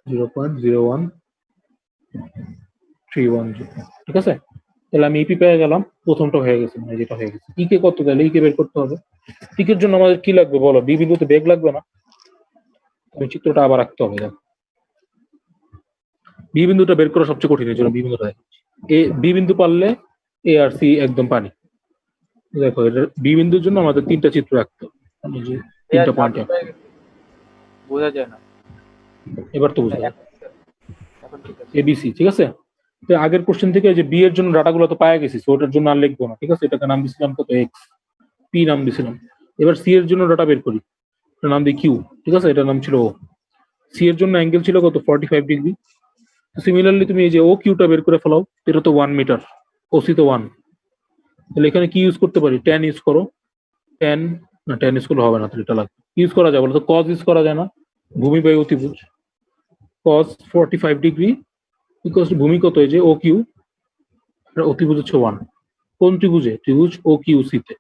0.01310, ঠিক আছে। তাহলে আমি ইপি পেয়ে গেলাম, প্রথমটা হয়ে গেছে, মানে যেটা হয়ে গেছে। ইকে কত, তাহলে ইকে বের করতে হবে। ইকের জন্য আমাদের কি লাগবে বলো, বি বিন্দুতে বেগ লাগবে না, তুমি চিত্রটা আবার রাখতে হবে। দেখো বি বিন্দুটা বের করা সবচেয়ে কঠিন, এই জন্য বি বিন্দুটা দেখাচ্ছি। বি বিন্দু পারলে এ আর সি একদম পানি। দেখো এটা বি বিন্দুর জন্য আমাদের 3টা চিত্র রাখতে হবে, এই যে 3টা পয়েন্ট। বোঝা যায় না, এবার তো বুঝতে এখন ঠিক আছে। এবিসি, ঠিক আছে। তো আগের কোশ্চেন থেকে যে বি এর জন্য ডাটাগুলো তো পাওয়া গেছি, তো ওটার জন্য আর লিখবো না, ঠিক আছে। এটাকে নাম দিছিলাম কত, এক্স, পি নাম দিছিলাম। এবার সি এর জন্য ডাটা বের করি, এটার নাম দিই কিউ, ঠিক আছে। এটার নাম ছিল ও। সি এর জন্য অ্যাঙ্গেল ছিল কত, 45 ডিগ্রি। সিমিলারলি তুমি এই যে ও কিউটা বের করে ফেলাও, এটা তো 1 মিটার, ওসি তো 1, তাহলে এখানে কি ইউজ করতে পারি, ট্যান ইউজ করো। ট্যান না, ট্যান ইউজ করলে হবে না, তাহলে এটা লাগবে। ইউজ করা যায় বলো তো, কজ ইউজ করা যায় না, ভূমি বাই অতিভুজ। কজ 45 ডিগ্রি ইকুয়ালস টু ভূমি কত, এই যে ও কিউ, অতিভুজ হচ্ছে 1। কোন ত্রিভুজে, ত্রিভুজ ও কিউ সি তে।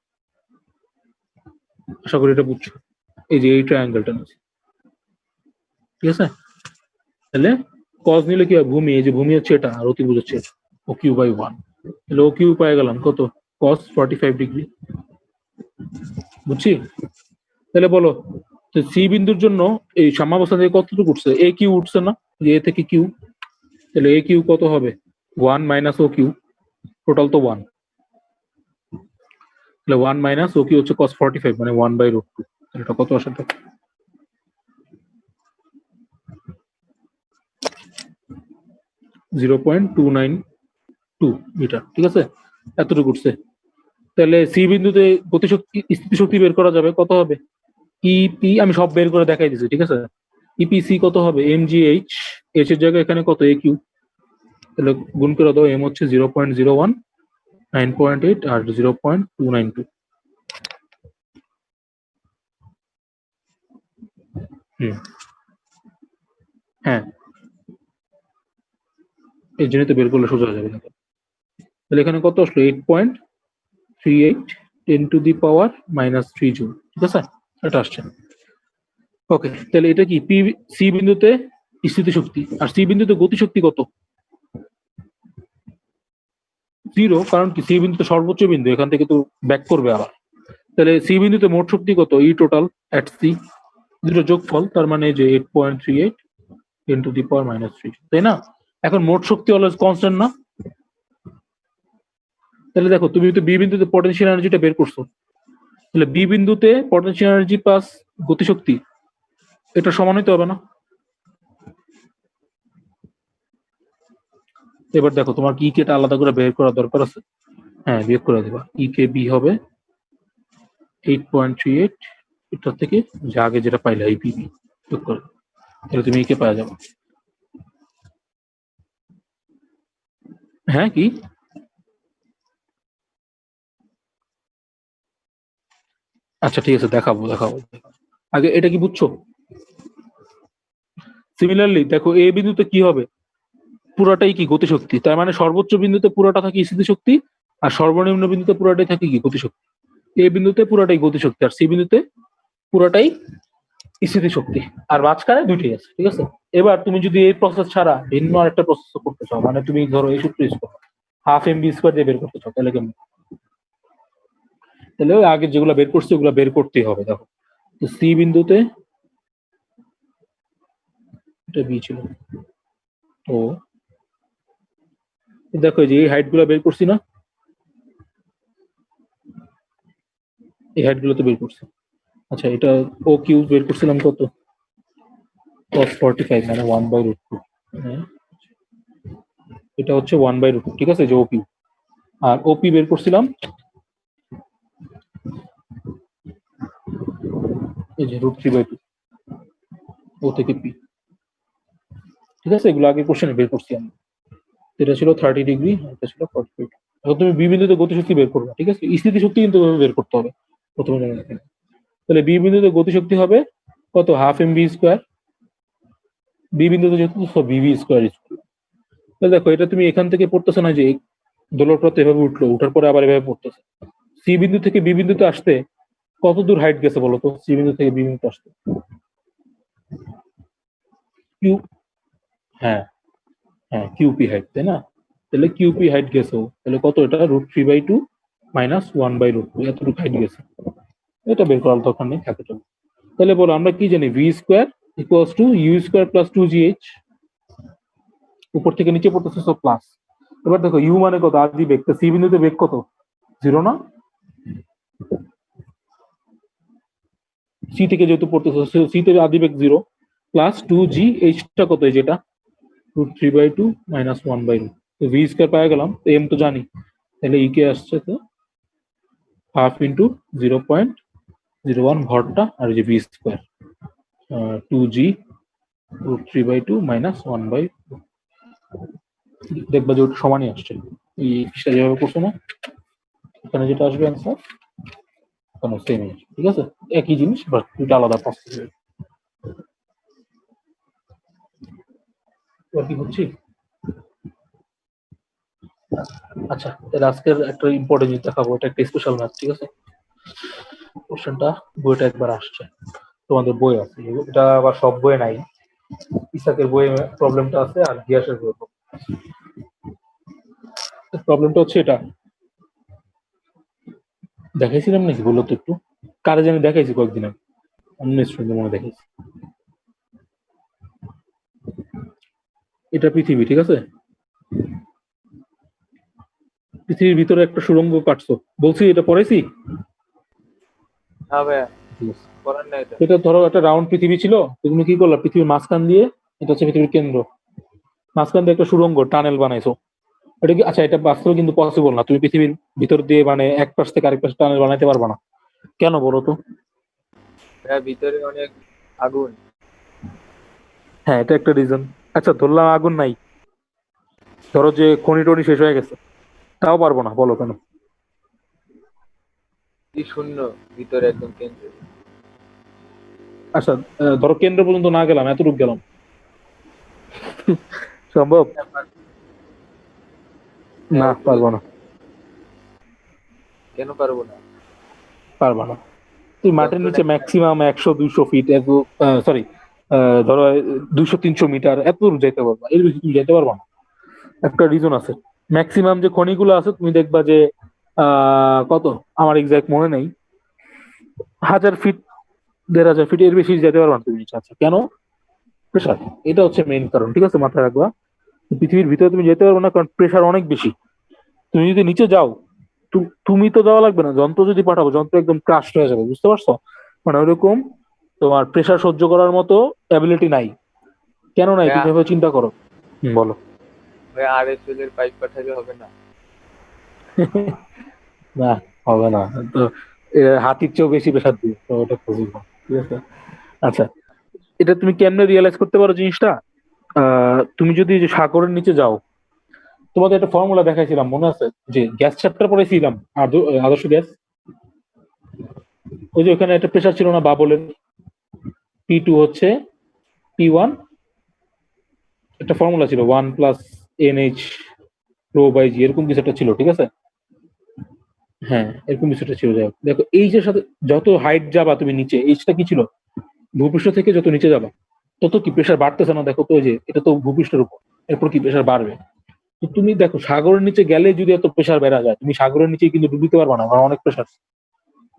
আশা করি এটা বুঝছো, এই যে এই ট্রায়াঙ্গেলটা নিয়েছি, ঠিক আছে। তাহলে কজ নিলে কি হয়, ভূমি, এই যে ভূমি হচ্ছে এটা, আর অতিভুজ হচ্ছে এটা, ও কিউ বাই 1। তাহলে ও কিউ পেয়ে গেলাম কত, কজ 45 ডিগ্রি। বুঝছি। তাহলে বলো, সি বিন্দুর জন্য এই সাম্যাবস্থা থেকে কতটুকু উঠছে, এ কিউ উঠছে না, যে এ থেকে কিউ, তাহলে এ কিউ কত হবে, 1 মাইনাস ও কিউ, টোটাল তো 1, তাহলে 1 মাইনাস ও কিউ হচ্ছে cos 45, মানে 1/√2। এটা কত আসে, 0.292 মিটার, ঠিক আছে। এতটুকু উঠছে। তাহলে সি বিন্দুতে গতিশক্তি, স্থিতিশক্তি বের করা যাবে, কত হবে, ইপি, আমি সব বের করে দেখাই দিচ্ছি, ঠিক আছে। ইপিসি কত হবে, এম জি এইচ, এইচ এর জায়গায় এখানে কত, এ কিউ, তাহলে গুণ করে দাও, এম হচ্ছে 0.01, 9.8 আর 0.292। হ্যাঁ, এই জন্য তো বের করলে সোজা হয়ে যাবে। তাহলে এখানে কত আসলো, 8.38 10⁻³ জুল, ঠিক আছে, এটা আসছে। ওকে, তাহলে এটা কি পি, সি বিন্দুতে স্থিতিশক্তি, আর সি বিন্দুতে গতিশক্তি কত, 0, কারণ কি সি বিন্দুতে সর্বোচ্চ বিন্দু, এখান থেকে তো ব্যাক করবে আবার। তাহলে সি বিন্দুতে মোট শক্তি কত, ই টোটাল অ্যাট সি, দুটো যোগফল, তার মানে যে 8.38 10⁻³, তাই না। এখন মোট শক্তি অলওয়েজ কনস্ট্যান্ট না, তাহলে দেখো তুমি তো বি বিন্দুতে পটেনশিয়াল এনার্জিটা বের করছো, তাহলে বি বিন্দুতে পটেনশিয়াল এনার্জি প্লাস গতিশক্তি, এটা সমান হইতে হবে না। এবার দেখো তোমার কি কে আলাদা করে বের করার দরকার আছে, হ্যাঁ বিয়োগ করে দিবা, ই কে বি হবে 8.38, এটার থেকে যে আগে যেটা পাইলে এই পি বিয়োগ করে, তাহলে তুমি কে পাওয়া যাবে। হ্যাঁ কি, আচ্ছা ঠিক আছে, দেখাবো দেখাবো। আগে এটা কি বুঝছো। সিমিলারলি দেখো এ বিন্দুতে কি হবে, পুরাটাই কি গতিশক্তি, তার মানে সর্বোচ্চ বিন্দুতে পুরোটা থাকে স্থিতিশক্তি, আর সর্বনিম্ন বিন্দুতে পুরাটাই থাকে কি গতিশক্তি। এ বিন্দুতে পুরাটাই গতিশক্তি, আর সি বিন্দুতে পুরাটাই স্থিতিশক্তি, আর মাঝখানে দুইটাই আছে, ঠিক আছে। এবার তুমি যদি এই প্রসেস ছাড়া ভিন্ন আরেকটা প্রসেস করতে চাও, মানে তুমি ধরো এই সূত্র ইউজ করো, হাফ এম বি স্কোয়ার দিয়ে বের করতে চাও, তাহলে কেমন, তাহলে আগে যেগুলো বের করছি ওগুলো বের করতেই হবে। দেখো সি বিন্দুতে এটা বি ছিল, তো দেখো যে এই হাইট গুলো বের করছি না, এই হাইট গুলো তো বের করছি। আচ্ছা এটা ও কিউ বের করছিলাম কত, cos 45 মানে 1/√2, এটা হচ্ছে 1/√2, ঠিক আছে, যে ও কিউ। আর ওপি বের করছিলাম এই যে √3/2, ও থেকে পি, ঠিক আছে। এগুলো আগে কোশ্চেনে বের করছি আমি, এটা ছিল 30 ডিগ্রি, এটা ছিল 45। এখন তুমি বি বিন্দুতে গতিশক্তি বের করবে, ঠিক আছে, স্থিতিশক্তি কিন্তু বের করতে হবে প্রথমে। তাহলে বি বিন্দুতে গতিশক্তি হবে কত, half m v square, B বিন্দুতে যেহেতু বিবি স্কোয়ার। তাহলে দেখো এটা তুমি এখান থেকে পড়তেছো না যে দোলকরত এভাবে উঠলো, উঠার পরে আবার এভাবে পড়তেছে। সি বিন্দু থেকে বি বিন্দুতে আসতে কত দূর হাইট গেছে বলো তো, সি বিন্দু থেকে বি বিন্দুতে আসতে, কিউ, হ্যাঁ হ্যাঁ কিউপি হাইট, তাই না। তাহলে কিউপি হাইট গেছে, তাহলে কত, এটা √3/2 মাইনাস 1/√2, এতটুকু হাইট গেছে। এটা বের করার দরকার নেই, থাকে চলো। তাহলে বলো আমরা কি জানি, v square equals to u square plus 2gh, উপর থেকে নিচে পড়তেছে সো প্লাস। এবার দেখো ইউ মানে কত, আদি বেগ, তো সি বিন্দুতে বেগ কত, জিরো না? সি থেকে যেহেতু পড়তেছে, সি থেকে আদি বেগ জিরো, প্লাস টু জি, এইচটা কত, যেটা √3/2 - 1/2, তো ভি স্কয়ার পাওয়া গেলাম, এম তো জানি, তাহলে ই কে আসছে তো হাফ ইন্টু 0.01 ভরটা, আর এই যে ভি স্কয়ার 2g √3/2 - 1/2, দেখবা যে ওটা সমানই আসছে। এই পৃষ্ঠা যেভাবে করছো না, এখানে যেটা আসবে অ্যান্সার এখানে সেম, ঠিক আছে, একই জিনিস বাট দুটো আলাদা প্রসেস। এবার কি হচ্ছে? আচ্ছা, তাহলে আজকের একটা ইম্পর্টেন্ট জিনিস দেখাবো, এটা একটা স্পেশাল ম্যাথ, ঠিক আছে। কোশ্চেনটা বইটা একবার আসছে, তোমাদের বই আছে, এটা আবার সব বইয়ে নাই, ইসাকের বইয়ে প্রবলেমটা আছে আর গিয়াসের বইয়ে প্রবলেমটা হচ্ছে এটা। দেখাইছিলাম নাকি বললো তো একটু, কারে জানি দেখাইছি কয়েকদিন আগে, অন্য স্টুডেন্টের মনে দেখাইছি। এটা পৃথিবী, ঠিক আছে, পৃথিবীর ভিতরে একটা সুড়ঙ্গ কাটছো, বলছি এটা পড়াইছি। হ্যাঁ ভাইয়া, করেন না এটা। এটা ধরো একটা রাউন্ড পৃথিবী ছিল, তো তুমি কি করলা, পৃথিবীর মাঝখান দিয়ে, এটা হচ্ছে পৃথিবীর কেন্দ্র, মাঝখান দিয়ে একটা সুড়ঙ্গ টানেল বানাইছো। এটা কি, আচ্ছা এটা বাস্তবে কিন্তু পসিবল না, তুমি পৃথিবীর ভিতর দিয়ে মানে এক পাশ থেকে আরেক পাশে টানেল বানাইতে পারবা না, কেন বলো তো? ভাইয়া ভিতরে অনেক আগুন। হ্যাঁ, এটা একটা রিজন। আচ্ছা ধরলাম আগুন নাই, ধরো যে খনি টনি শেষ হয়ে গেছে, তাও পারবো না, বলো কেন? কি শূন্য, ভিতরে একদম কেন্দ্রে। আচ্ছা ধরো কেন্দ্র পর্যন্ত না গেলাম, এতটুকু গেলাম, সম্ভব? না, হ্যাঁ, পারবো না, কেন পারবো না? পারবো না। তুই মাটির যন্ত্র নিচে নাই। ম্যাক্সিমাম 100-200 ফিট, এত সরি ধরো 200-300 মিটার, এত দূর যেতে পারবা, এর বেশি তুমি যেতে পারবা না। একটা রিজন আছে, ম্যাক্সিমাম যে খনিগুলো আছে তুমি দেখবা যে কত, আমার এক্সাক্ট মনে নেই, 1000 ফিট, 1500 ফিট, এর বেশি যেতে পারবা না তুমি নিচে। আচ্ছা কেন? প্রেশার, এটা হচ্ছে মেইন কারণ, ঠিক আছে, মাথায় রাখবা। পৃথিবীর ভিতরে তুমি যেতে পারবে না কারণ প্রেশার অনেক বেশি। তুমি যদি নিচে যাও, তুমি তো যাওয়া লাগবে না, যন্ত্র যদি পাঠাবো, যন্ত্র একদম ক্রাশ হয়ে যাবে, বুঝতে পারছো? মানে ওইরকম তোমার প্রেশার সহ্য করার মতো অ্যাবিলিটি নাই। কেন নাই ভাইয়া, তুমি এভাবে চিন্তা করো। বলো। ভাইয়া RSL এর পাইপ পাঠালে হবে না? না, হবে না তো, হাতির চেয়েও বেশি প্রেশার দিবে, তো ওটা পসিবল না, ঠিক আছে। আচ্ছা, এটা তুমি কেমনে রিয়েলাইজ করতে পারো জিনিসটা? তুমি যদি যে সাগরের নিচে যাও, তোমাদের একটা ফর্মুলা দেখাইছিলাম মনে আছে, যে গ্যাস চ্যাপ্টার পড়েছিলাম, আদর্শ গ্যাস, ওই যে ওখানে একটা প্রেশার ছিল না বাবলের, P2 হচ্ছে P1, একটা ফর্মুলা ছিল 1 + NH ρ/g, এরকম কিছু একটা ছিল, ঠিক আছে। হ্যাঁ, এরকম কিছু একটা ছিল, যাই হোক। দেখো এইচ এর সাথে যত হাইট যাবা তুমি নিচে, এইচটা কি ছিল, ভূপৃষ্ঠ থেকে যত নিচে যাবা তত কি প্রেশার বাড়তেছে না? দেখো তো, ওই যে এটা তো ভূপৃষ্ঠের উপর, এরপর কি প্রেশার বাড়বে। তো তুমি দেখো সাগরের নিচে গেলে যদি এত প্রেশার বেড়া যায়, তুমি সাগরের নিচে কিন্তু ডুবিতে পারবা না, কারণ অনেক প্রেশার,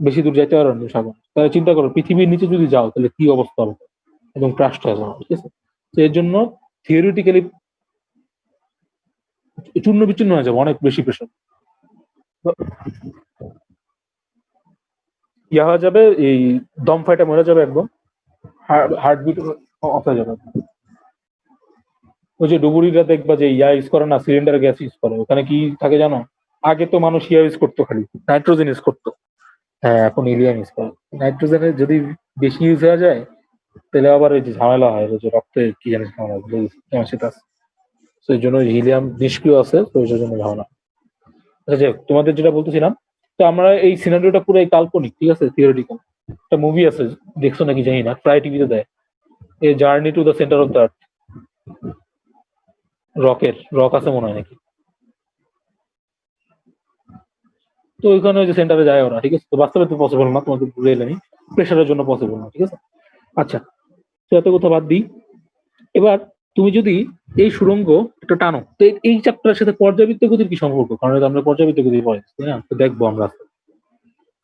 বেশি দূর যাইতে পারবে না সাগর। তাহলে চিন্তা করো পৃথিবীর নিচে যদি যাও তাহলে কি অবস্থা হবে, একদম ক্রাশ হয়ে যাবে, ঠিক আছে। তো এর জন্য থিওরিটিক্যালি চূর্ণ বিচূর্ণ হয়ে যাবে, অনেক বেশি প্রেশার ইয়া হয়ে যাবে, এই দম ফাইটা মরে যাবে একদম, হার্টবিট অফ হয়ে যাবে। ওই যে ডুবুরিরা দেখবা যে ইয়া ইউজ করে না, সিলিন্ডার গ্যাস ইউজ করে, ওখানে কি থাকে জানো? আগে তো মানুষ ইয়া ইউজ করতো, খালি নাইট্রোজেন ইউজ করতো, হ্যাঁ এখন ইলিয়াম ইউজ করে। নাইট্রোজেনের যদি বেশি ইউজ হয়ে যায় তাহলে আবার ওই যে ঝামেলা হয়, ওই যে রক্তে কি জানিস ঝামেলা, সেটা আছে। তো এই জন্য হিলিয়াম নিষ্ক্রিয় আছে, তো ওই জন্য ঝামেলা। আচ্ছা যাই হোক, তোমাদের যেটা বলতেছিলাম, তো আমরা এই সিনারিওটা পুরো কাল্পনিক, ঠিক আছে, থিওরিটিক্যাল। একটা মুভি আছে, দেখছো নাকি জানি না, প্রায় টিভিতে দেয়, a journey to the centre of the earth, rock আছে মনে হয় নাকি। তো ওইখানে ওই যে সেন্টারে যায় ওরা, ঠিক আছে, তো বাস্তবে তো পসিবল না, তোমাকে ঘুরে এলেনি, প্রেশারের জন্য পসিবল না, ঠিক আছে। আচ্ছা, তো এত কথা বাদ দিই। এবার তুমি যদি এই সুড়ঙ্গ একটা টানো, তো এই চ্যাপ্টারের সাথে পর্যাবৃত্ত গতির কি সম্পর্ক, কারণ এটা আমরা পর্যাবৃত্ত গতি পড়াই, তাই না, তো দেখবো আমরা।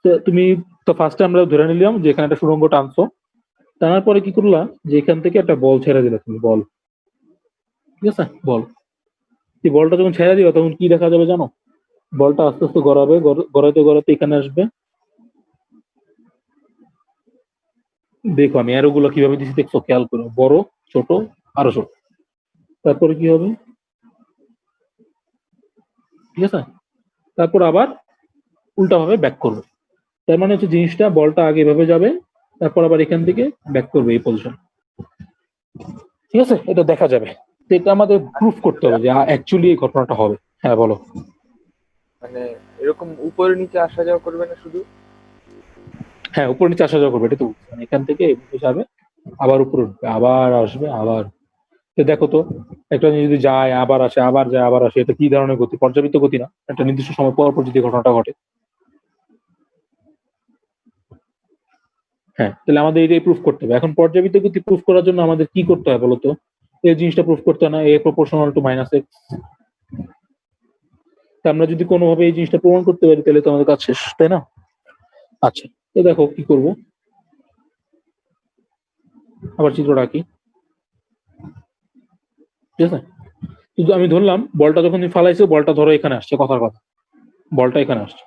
তো তুমি, তো ফার্স্টে আমরা ধরে নিলাম যে এখানে একটা সুড়ঙ্গ টানছো, টানার পরে কি করলা, যে এখান থেকে একটা বল ছেড়ে দিলে তুমি, বল, ঠিক আছে, বল। এই বলটা যখন ছেড়ে দিবা তখন কি দেখা যাবে জানো? বলটা আস্তে আস্তে গড়াবে, গড়াতে গড়াতে এখানে আসবে। দেখো আমি অ্যারো গুলো কিভাবে দিচ্ছি দেখছো, খেয়াল করো, বড়, ছোট, আরো ছোট, তারপরে কি হবে, ঠিক আছে, তারপর আবার উল্টা ভাবে ব্যাক করবে। তার মানে হচ্ছে জিনিসটা, বলটা আগে এভাবে যাবে, তারপর আবার এখান থেকে ব্যাক করবে এই পজিশন। ঠিক আছে, এটা দেখা যাবে। তো এটা আমাদের প্রুফ করতে হবে যে অ্যাকচুয়ালি এই ঘটনাটা হবে। হ্যাঁ বলো। মানে এরকম উপরে নিচে আসা যাওয়া করবে না শুধু? হ্যাঁ, উপর নিচে আসা যাওয়া করবে, এটা তো বলছি। মানে এখান থেকে এভাবে যাবে, আবার উপরে উঠবে, আবার আসবে, আবার। তো দেখো তো, একটা জিনিস যদি যায় আবার আসে, আবার যায় আবার আসে, এটা কি ধরনের গতি? পর্যাবৃত্ত গতি না? একটা নির্দিষ্ট সময় পর পর যদি ঘটনাটা ঘটে। হ্যাঁ, তাহলে আমাদের এটাই প্রুফ করতে হবে। এখন পর্যাবৃত্ত গতি প্রুফ করার জন্য আমাদের কি করতে হয় বলতো? এই জিনিসটা প্রুফ করতে হয় না, এ প্রপোর্শনাল টু মাইনাস এক্স। আমরা যদি কোনোভাবে এই জিনিসটা প্রমাণ করতে পারি তাহলে তো আমাদের কাজ শেষ, তাই না? আচ্ছা, তো দেখো কি করব, আবার চিত্রটা আঁকি। ঠিক আছে, কিন্তু আমি ধরলাম বলটা যখন তুমি ফালাইছো, বলটা ধরো এখানে আসছে, কথার কথা, বলটা এখানে আসছে।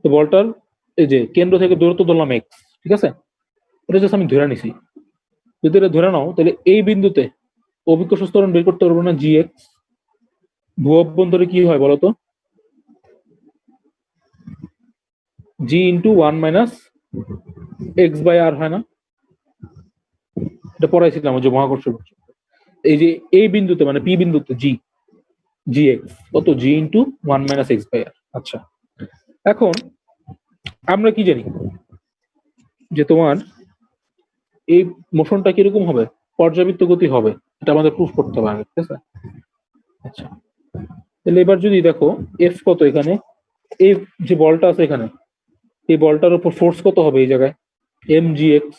তো বলটার এই যে কেন্দ্র থেকে দূরত্ব ধরলাম এক্স, ঠিক আছে, এটা জাস্ট আমি ধরে নিছি। যদি এটা ধরে নাও তাহলে এই বিন্দুতে অভিকর্ষ ত্বরণ বের করতে পারবো না, জি এক্স। ভূ অভ্যন্তরে কি হয় বলতো? G into one minus X by R হয় না? এটা পড়াইছিলাম ওই যে মহাকর্ষ বল। এই যে এই বিন্দুতে মানে পি বিন্দুতে জি, জি এক্স কত? G into one minus X by R. আচ্ছা, এখন আমরা কি জানি যে তোমার এই মোশনটা কিরকম হবে? পর্যাবৃত্ত গতি হবে, এটা আমাদের প্রুফ করতে হবে আগে, ঠিক আছে। আচ্ছা, তাহলে এবার যদি দেখো এফ কত এখানে, এই যে বলটা আছে এখানে, এই বলটার উপর ফোর্স কত হবে এই জায়গায়? M g x.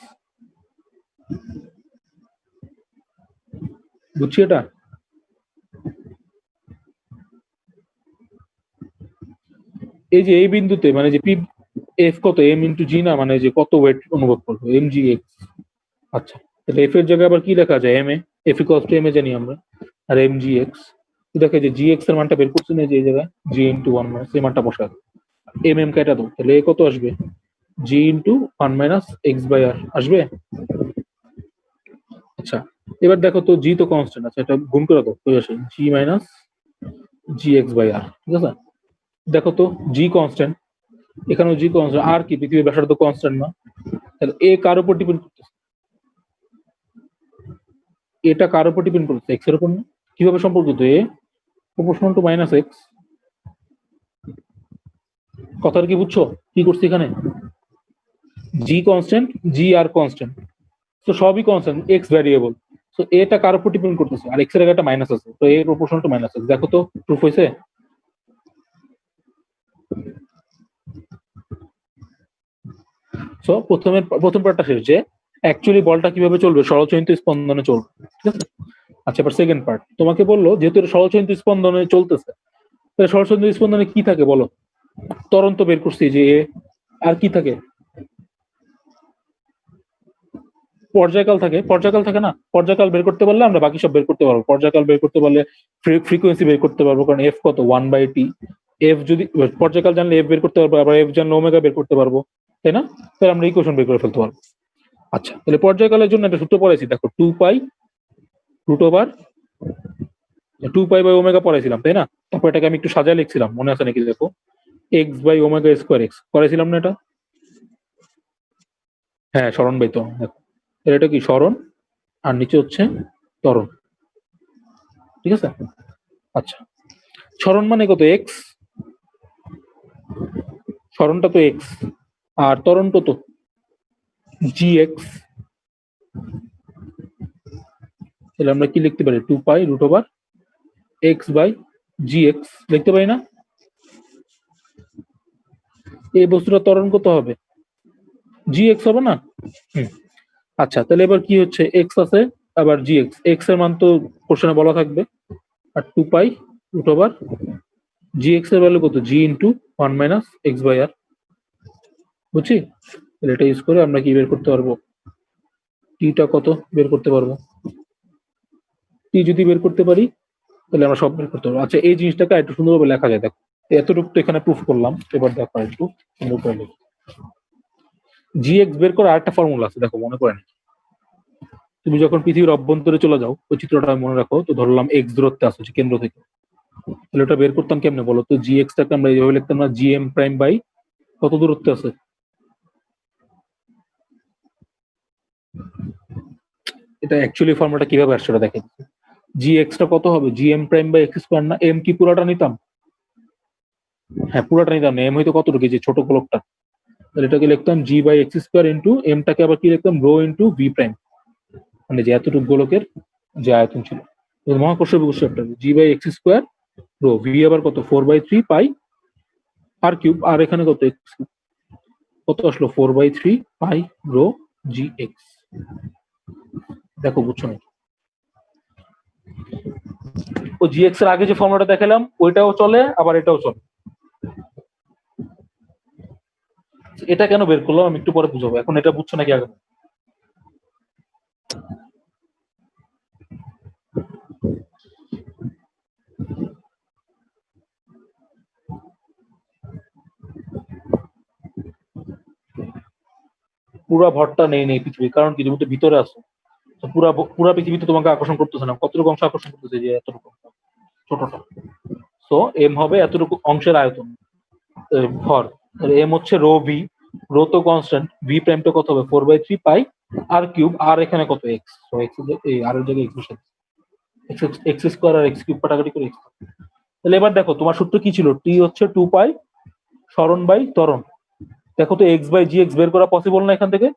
বুঝছি এটা? এই যে এই বিন্দুতে মানে যে পি, এফ কত? এম ইন্টু জি না, মানে যে কত ওয়েট অনুভব করবো, এম জি এক্স। আচ্ছা, তাহলে এফ এর জায়গায় আবার কি লেখা যায়? M A, F equals to M A জানি আমরা, আর এম জি এক্স। দেখে যে জি এক্স এর মানটা বের করছি না যে এই জায়গায়, জি ইন্টু ওয়ান মাইনাস, এই মানটা বসা, এম এম কেটে দাও, তাহলে এ কত আসবে? G into one minus X by R আসবে। আচ্ছা, এবার দেখো তো জি তো কনস্ট্যান্ট আছে, এটা গুণ করে দাও, হয়ে আসে জি মাইনাস জি এক্স বাই আর। ঠিক আছে, দেখো তো জি কনস্ট্যান্ট, এখানেও জি কনস্ট্যান্ট, আর কি পৃথিবীর ব্যাসার্ধ কনস্ট্যান্ট না? তাহলে এ কার উপর ডিপেন্ড করতেছে? এটা কার উপর ডিপেন্ড করতেছে? এক্স এর উপর না? কিভাবে সম্পর্কিত? এ প্রপোর্শনাল টু মাইনাস এক্স। কথার কি বুঝছো কি করছি এখানে? জি কনস্ট্যান্ট, জি আর কনস্ট্যান্ট, তো সবই কনস্ট্যান্ট, এক্স ভ্যারিয়েবল। তো এটা কার উপর ডিপেন্ড করতেছে? আর এক্স এর একটা মাইনাস আছে, তো এ প্রপোর্শনাল টু মাইনাস এক্স। দেখো তো প্রুফ হয়েছে? সো প্রথম পার্টটা শেষ, যে অ্যাকচুয়ালি বলটা কিভাবে চলবে, সরলচলিত স্পন্দনে চলবে। ঠিক আছে, আচ্ছা, এবার সেকেন্ড পার্ট, তোমাকে বললো যেহেতু এটা সরলচলিত স্পন্দনে চলতেছে, তাহলে সরলচলিত স্পন্দনে কি থাকে বলো? ত্বরণ তো বের করছি যে এ, আর কি থাকে? পর্যায়কাল থাকে, পর্যায়কাল থাকে না? পর্যায়কাল বের করতে পারলে আমরা বাকি সব বের করতে পারবো। পর্যায়কাল বের করতে পারলে ফ্রিকোয়েন্সি বের করতে পারবো, কারণ এফ কত? One by T. এফ যদি পর্যায়কাল জানলে এফ বের করতে পারবো, আবার এফ জানলে ওমেগা বের করতে পারবো, তাই না? তাহলে আমরা ইকুয়েশন বের করে ফেলতে পারবো। আচ্ছা, তাহলে পর্যায়কালের জন্য একটা সূত্র পড়াইছি, দেখো, two pi root over, two pi by omega পড়াইছিলাম, তাই না? তারপর এটাকে আমি একটু সাজায় লিখছিলাম, মনে আছে নাকি দেখো, x by omega square x করেছিলাম না এটা? হ্যাঁ, সরণ বাই ত্বরণ, দেখো তাহলে এটা কি সরণ, আর নিচে হচ্ছে ত্বরণ। ঠিক আছে, আচ্ছা, সরণ মানে কত? এক্স, সরণটা তো এক্স, আর ত্বরণ কত? G x. তাহলে আমরা কি লিখতে পারি? Two pi root over x by g x লিখতে পারি না? এই বস্তুটা ত্বরণ কত হবে? জি এক্স হবে না? হুম, আচ্ছা, তাহলে এবার কি হচ্ছে, এক্স আছে, আবার জি এক্স, এক্স এর মান তো কোশ্চেনে বলা থাকবে, আর two pi root over G X এর ভ্যালু কত? G into one minus X by R. বুঝছি? তাহলে এটা ইউজ করে আমরা কি বের করতে পারবো? টিটা কত বের করতে পারবো? টি যদি বের করতে পারি তাহলে আমরা সব বের করতে পারবো। আচ্ছা, এই জিনিসটাকে একটু সুন্দরভাবে লেখা যায়, দেখো এতটুকু তো এখানে প্রুফ করলাম, এবার দেখো একটু সুন্দর করে লিখি। জি এক্স বের করার আরেকটা ফর্মুলা আছে, দেখো মনে করেন তুমি যখন পৃথিবীর অভ্যন্তরে চলে যাও, ওই চিত্রটা মনে রাখো, তো ধরলাম এক্স দূরত্বে আসছে কেন্দ্র থেকে, তাহলে ওটা বের করতাম কেমনে বলো তো? জি এক্সটাকে আমরা এইভাবে লিখতাম না, জি এম প্রাইম বাই কত দূরত্বে আছে? এটা অ্যাকচুয়ালি ফর্মুলাটা কিভাবে আসছে সেটা দেখেন। জি এক্সটা কত হবে? G M prime by x square না? এম কি পুরাটা নিতাম? হ্যাঁ পুরাটা নিতাম না, এম হয়তো কতটুকু, যে ছোট গোলকটা, তাহলে এটাকে লিখতাম জি বাই এক্স স্কোয়ার ইন্টু এমটাকে আবার কি লিখতাম, রো ইন্টু ভি প্রাইম, মানে যে এতটুকু গোলকের যে আয়তন ছিল। মহাকর্ষ বিষয় একটা, G by x square rho, V আবার কত, 4/3 পাই আর কিউব, আর এখানে কত এক্স, কত আসলো 4/3 পাই রো জি এক্স। দেখো বুঝছো না? ও জি এক্স এর আগে যে ফর্মুলাটা দেখালাম ওইটাও চলে, আবার এটাও চলে। এটা কেন বের করলাম আমি একটু পরে বুঝাবো, এখন এটা বুঝছো নাকি আগে? পুরা ভরটা নেই নেই পৃথিবী, কারণ কি তুমি তো ভিতরে আছো, তো পুরা পৃথিবীতে তোমাকে আকর্ষণ করতেছে না, কতটুকু অংশ আকর্ষণ করতেছে, যে এতটুকু ছোটটা। সো এম হবে এতটুকু অংশের আয়তন, ভর। এম হচ্ছে রো ভি, রো তো কনস্ট্যান্ট, ভি প্রাইমটা কত হবে 4/3 পাই আর কিউব, আর এখানে কত এক্স, তো এক্স এই আর এর জায়গায় এক্স বসে, এক্স স্কোয়ার আর এক্স কিউব কাটাকাটি করে এক্স। তাহলে এবার দেখো তোমার সূত্র কি ছিল, টি হচ্ছে 2 পাই সরণ বাই ত্বরণ। দেখো তো এক্স বাই জি এক্স বের করা পসিবল না এখান থেকে?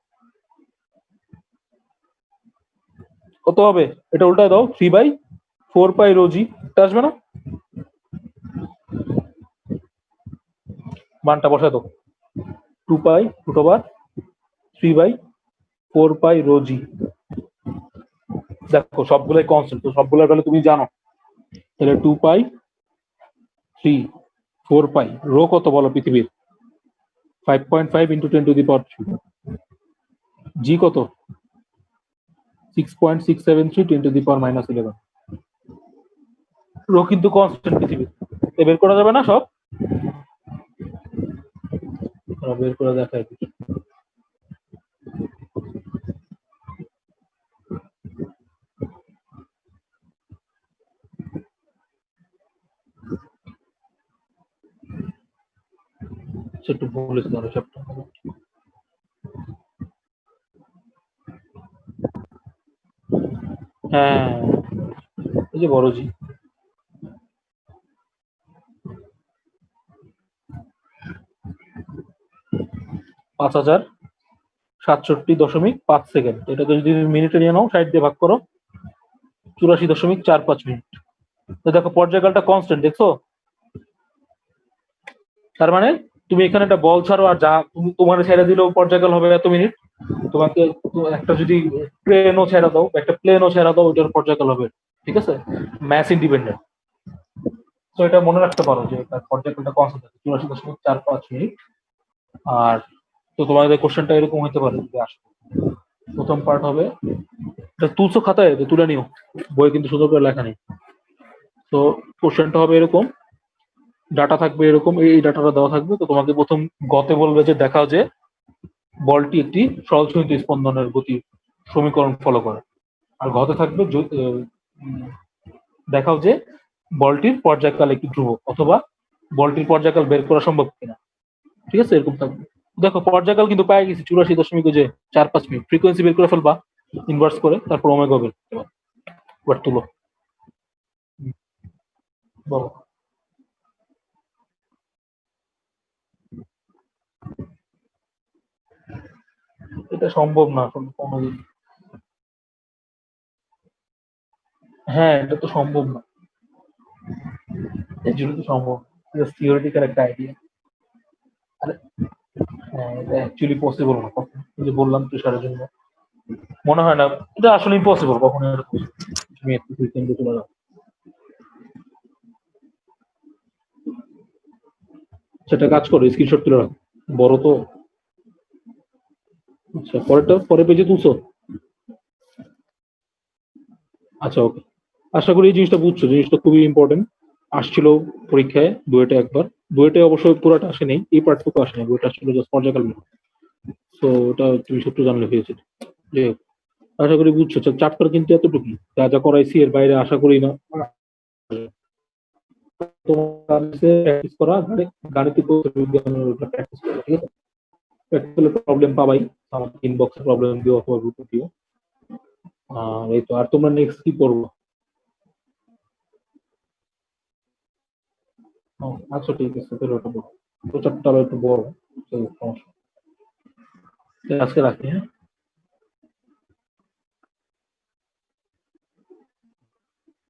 কত হবে? এটা উল্টায় দাও, 3/4 পাই রো জি, এটা আসবে না? মানটা বসায় দাও, 2 পাই রুট ওভার 3/4 পাই রো জি। দেখো সবগুলাই কনস্ট্যান্ট, তো সবগুলোর ভ্যালু তুমি জানো, তাহলে 2 পাই 3 4 পাই রো কত বলো পৃথিবীর? 5.5 ইন্টু 10⁻³ জি কত? 6.673 10⁻⁻11। রো কিন্তু কনস্ট্যান্ট পৃথিবীর, এ বের করা যাবে না সব? বের করে দেখায় একটু বলেছ ধরো সবটা। হ্যাঁ এই যে বড় জি, 5067.5 সেকেন্ড। এটাকে যদি মিনিটে নিয়ে নাও, 60 দিয়ে ভাগ করো, 84.45 মিনিট। তো দেখো পর্যায়কালটা কনস্ট্যান্ট, দেখছো? তার মানে তুমি এখানে একটা বল ছাড়ো আর যা তুমি তোমার ছেড়ে দিলেও পর্যায়কাল হবে এত মিনিট, তোমাকে একটা যদি প্লেনও ছেড়ে দাও, একটা প্লেনও ছেড়ে দাও, ওইটার পর্যায়কাল হবে, ঠিক আছে, ম্যাস ইন্ডিপেন্ডেন্ট। তো এটা মনে রাখতে পারো যে তার পর্যায়কালটা কনস্ট্যান্ট আছে 84.45 মিনিট। আর তো তোমাদের কোশ্চেনটা এরকম হতে পারে যদি আসে, প্রথম পার্ট হবে, এটা তুলছো খাতায় তো তুলে নিও, বই কিন্তু সুন্দর করে লেখা নেই। তো কোশ্চেনটা হবে এরকম, ডাটা থাকবে এরকম, এই ডাটাটা দেওয়া থাকবে, তো তোমাকে প্রথম গতে বলবে যে দেখাও যে বলটি একটি সরলসহিত স্পন্দনের গতি সমীকরণ ফলো করে, আর ঘতে থাকবে দেখাও যে বলটির পর্যায়কাল একটি ধ্রুব, অথবা বলটির পর্যায়কাল বের করা সম্ভব কিনা, ঠিক আছে, এরকম থাকবে। দেখো পর্যায়কাল কিন্তু পাই গেছি 84.45 মিনিট, ফ্রিকোয়েন্সি বের করে ফেলবা ইনভার্স করে, তারপর ওমেগা বের করতে পারবা। এবার তুলো, বলো। এটা সম্ভব না কোনোদিন। হ্যাঁ এটা তো সম্ভব না, এর জন্য তো সম্ভব, থিওরিটিক্যাল একটা আইডিয়া। আরে হ্যাঁ এটা অ্যাকচুয়ালি পসিবল না, কখন যে বললাম তুষারের জন্য মনে হয় না, এটা আসলে ইম্পসিবল কখনো এরকম তুমি একটু কেন্দ্রে চলে যাও। সেটা কাজ করো, স্ক্রিনশট তুলে রাখো, বড় তো। আচ্ছা পরেরটা পরে পেজে তুলছো? আচ্ছা ওকে। আশা করি এই জিনিসটা বুঝছো, জিনিসটা খুবই ইম্পর্টেন্ট। আসছিল পরীক্ষায় বুয়েটে একবার, বুয়েটে অবশ্যই পুরোটা আসেনি, এই পার্টটুকু আসেনি, বুয়েটে আসছিল জাস্ট পর্যায়ক্রমে। তো ওটা তুমি সূত্র জানলে হয়েছে। যাই হোক, আশা করি বুঝছো, চ্যাপ্টার কিন্তু এতটুকুই, যা যা করাইছি এর বাইরে আশা করি না। তোমার প্র্যাকটিস করা, গাণিতিক বিজ্ঞানের প্র্যাকটিস করা, ঠিক আছে? প্র্যাকটিস করলে প্রবলেম পাবাই, আমার ইনবক্সে প্রবলেম দিও অথবা গ্রুপে দিও। আর এই তো, আর তোমরা নেক্সট কি করবো? আচ্ছা ঠিক আছে, তাহলে ওটা বড়, প্রচারটা একটু বড়, তো সমস্যা নেই। আজকে রাখি, হ্যাঁ।